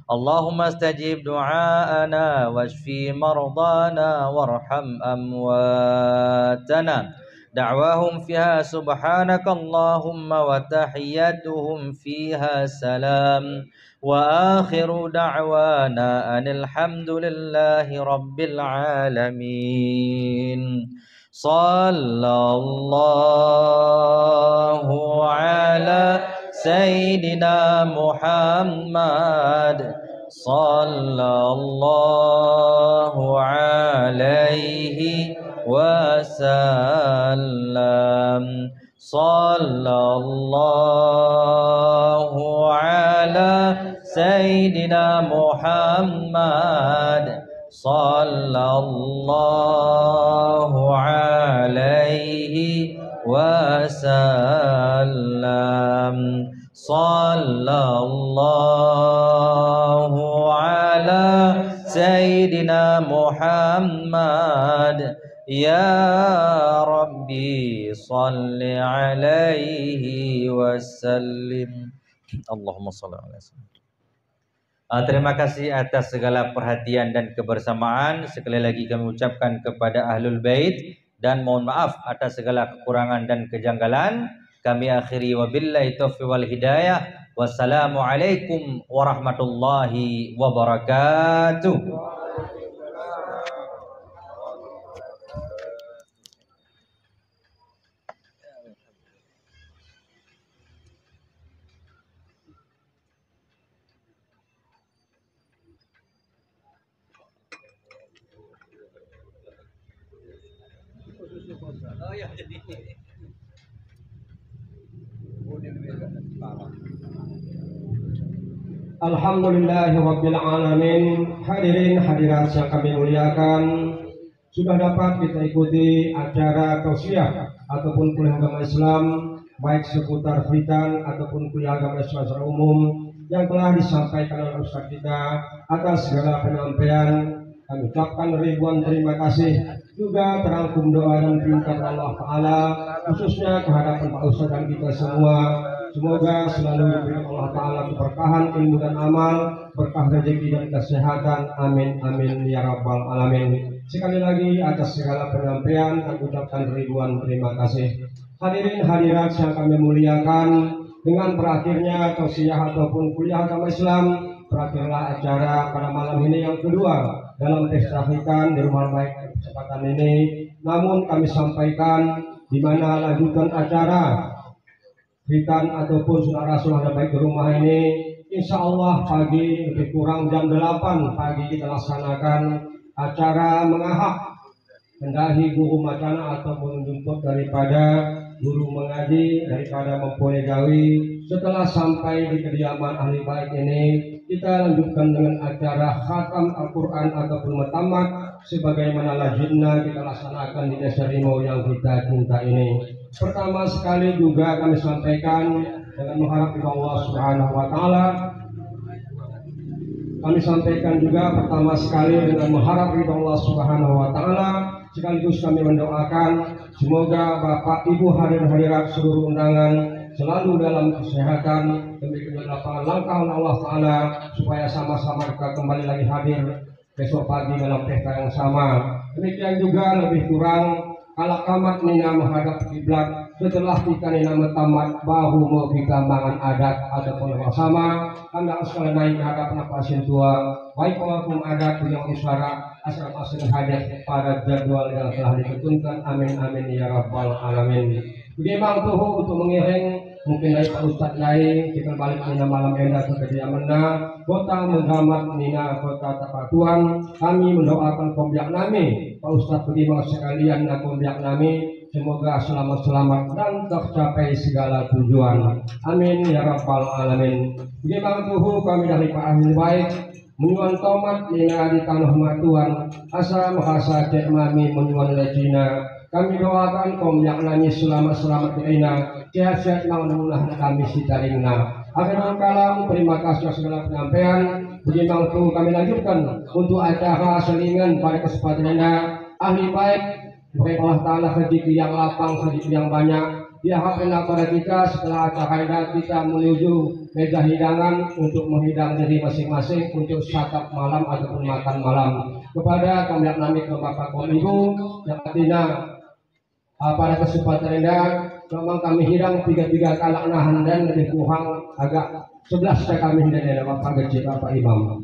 Allahumma astajib du'aana washfi mardana warham amwatana. Da'wahum fiha subhanaka Allahumma wa tahiyyatuhum fiha salam. Wa akhiru da'wana anil hamdulillahi rabbil alamin. Sallallahu ala Sayyidina Muhammad sallallahu alaihi wasallam. Sallallahu ala Sayyidina Muhammad sallallahu alaihi wasallam. Sallallahu ala Sayyidina Muhammad. Ya Rabbi salli alaihi wasallim. Allahumma salli alaihi wasallam. Terima kasih atas segala perhatian dan kebersamaan. Sekali lagi kami ucapkan kepada Ahlul Bait dan mohon maaf atas segala kekurangan dan kejanggalan. Kami akhiri wabillahi taufiq wal hidayah. Wassalamualaikum warahmatullahi wabarakatuh. Alhamdulillahirabbil alamin. Hadirin hadirat yang kami muliakan, sudah dapat kita ikuti acara tausiah ataupun kuliah agama Islam, baik seputar khitan ataupun kuliah agama Islam secara umum yang telah disampaikan oleh Ustaz kita. Atas segala penyampaian kami ucapkan ribuan terima kasih, juga terangkum doa dan perintah Allah Ta'ala khususnya kehadapan Pak Ustaz dan kita semua. Semoga selalu diberikan Allah Ta'ala keberkahan ilmu dan amal, berkah rezeki dan kesehatan. Amin amin ya rabbal alamin. Sekali lagi atas segala penyampaian kami ucapkan ribuan terima kasih. Hadirin hadirat yang kami muliakan, dengan berakhirnya tausiah ataupun kuliah agama Islam, berakhirlah acara pada malam ini yang kedua dalam pesta khitan di rumah baik kesempatan ini. Namun kami sampaikan di mana lanjutan acara khitan ataupun saudara-saudara baik di rumah ini, insya Allah pagi lebih kurang jam 8 pagi kita laksanakan acara mengahak mendahi guru macana ataupun menjemput daripada guru mengaji daripada mempelai gawi. Setelah sampai di kediaman ahli bait ini, kita lanjutkan dengan acara khatam Al-Quran ataupun mutamat sebagaimana lazimnya kita laksanakan di desa Rimau yang kita cinta ini. Pertama sekali juga kami sampaikan dengan mengharap Allah Subhanahu wa Ta'ala. Kami sampaikan juga pertama sekali dengan mengharap Allah Subhanahu wa Ta'ala, sekaligus kami mendoakan semoga Bapak Ibu hadirin-hadirat seluruh undangan selalu dalam kesehatan demi keberlangsungan langkah Allah Ta'ala, supaya sama-sama kita kembali lagi hadir besok pagi dalam pesta yang sama. Demikian juga lebih kurang Kalau kamat nina menghadap kiblat, setelah kita nina tamat bahu mau kita mangan adat ataupun bersama, anda sekalian naik hadapan pasien tua, baik walaupun adat yang isyarat asal hadir pada jadwal yang telah ditentukan. Amin amin ya rabbal alamin. Bagaimana tuh untuk mengiring mungkin dari Pak Ustadz lain kita balik nina malam endah ke kediamannya kota Muhammad nina kota Tapatuan. Kami mendoakan kombiak nami Pak Ustadz bagaimana sekalian dan kombiak nami semoga selamat-selamat dan tercapai segala tujuan. Amin ya rabbal alamin. Bagaimana tuh kami dari Pak Ahli baik menyuan tomat nina di tanah matuan asa mahasa cek mami menyuan lejina. Kami doakan komyak nami selamat-selamat ina sehat-sehat naulah kami sitaringna. Akhirul kalam, terima kasih segala penyampaian. Bagaimana itu kami lanjutkan untuk acara selingan pada kesempatan ini. Ahli baik, baik Allah Ta'ala rezeki yang lapang, rezeki yang banyak. Diharapkan kepada kita setelah acara ini kita menuju meja hidangan untuk menghidang diri masing-masing untuk santap malam ataupun makan malam. Kepada komyak nami ke Bapak Ibu yang artinya pada kesempatan ini memang kami hidang tiga kalak nahan dan lebih kurang agak 11 kami hidang dari Bapak Gaji Bapak Imam.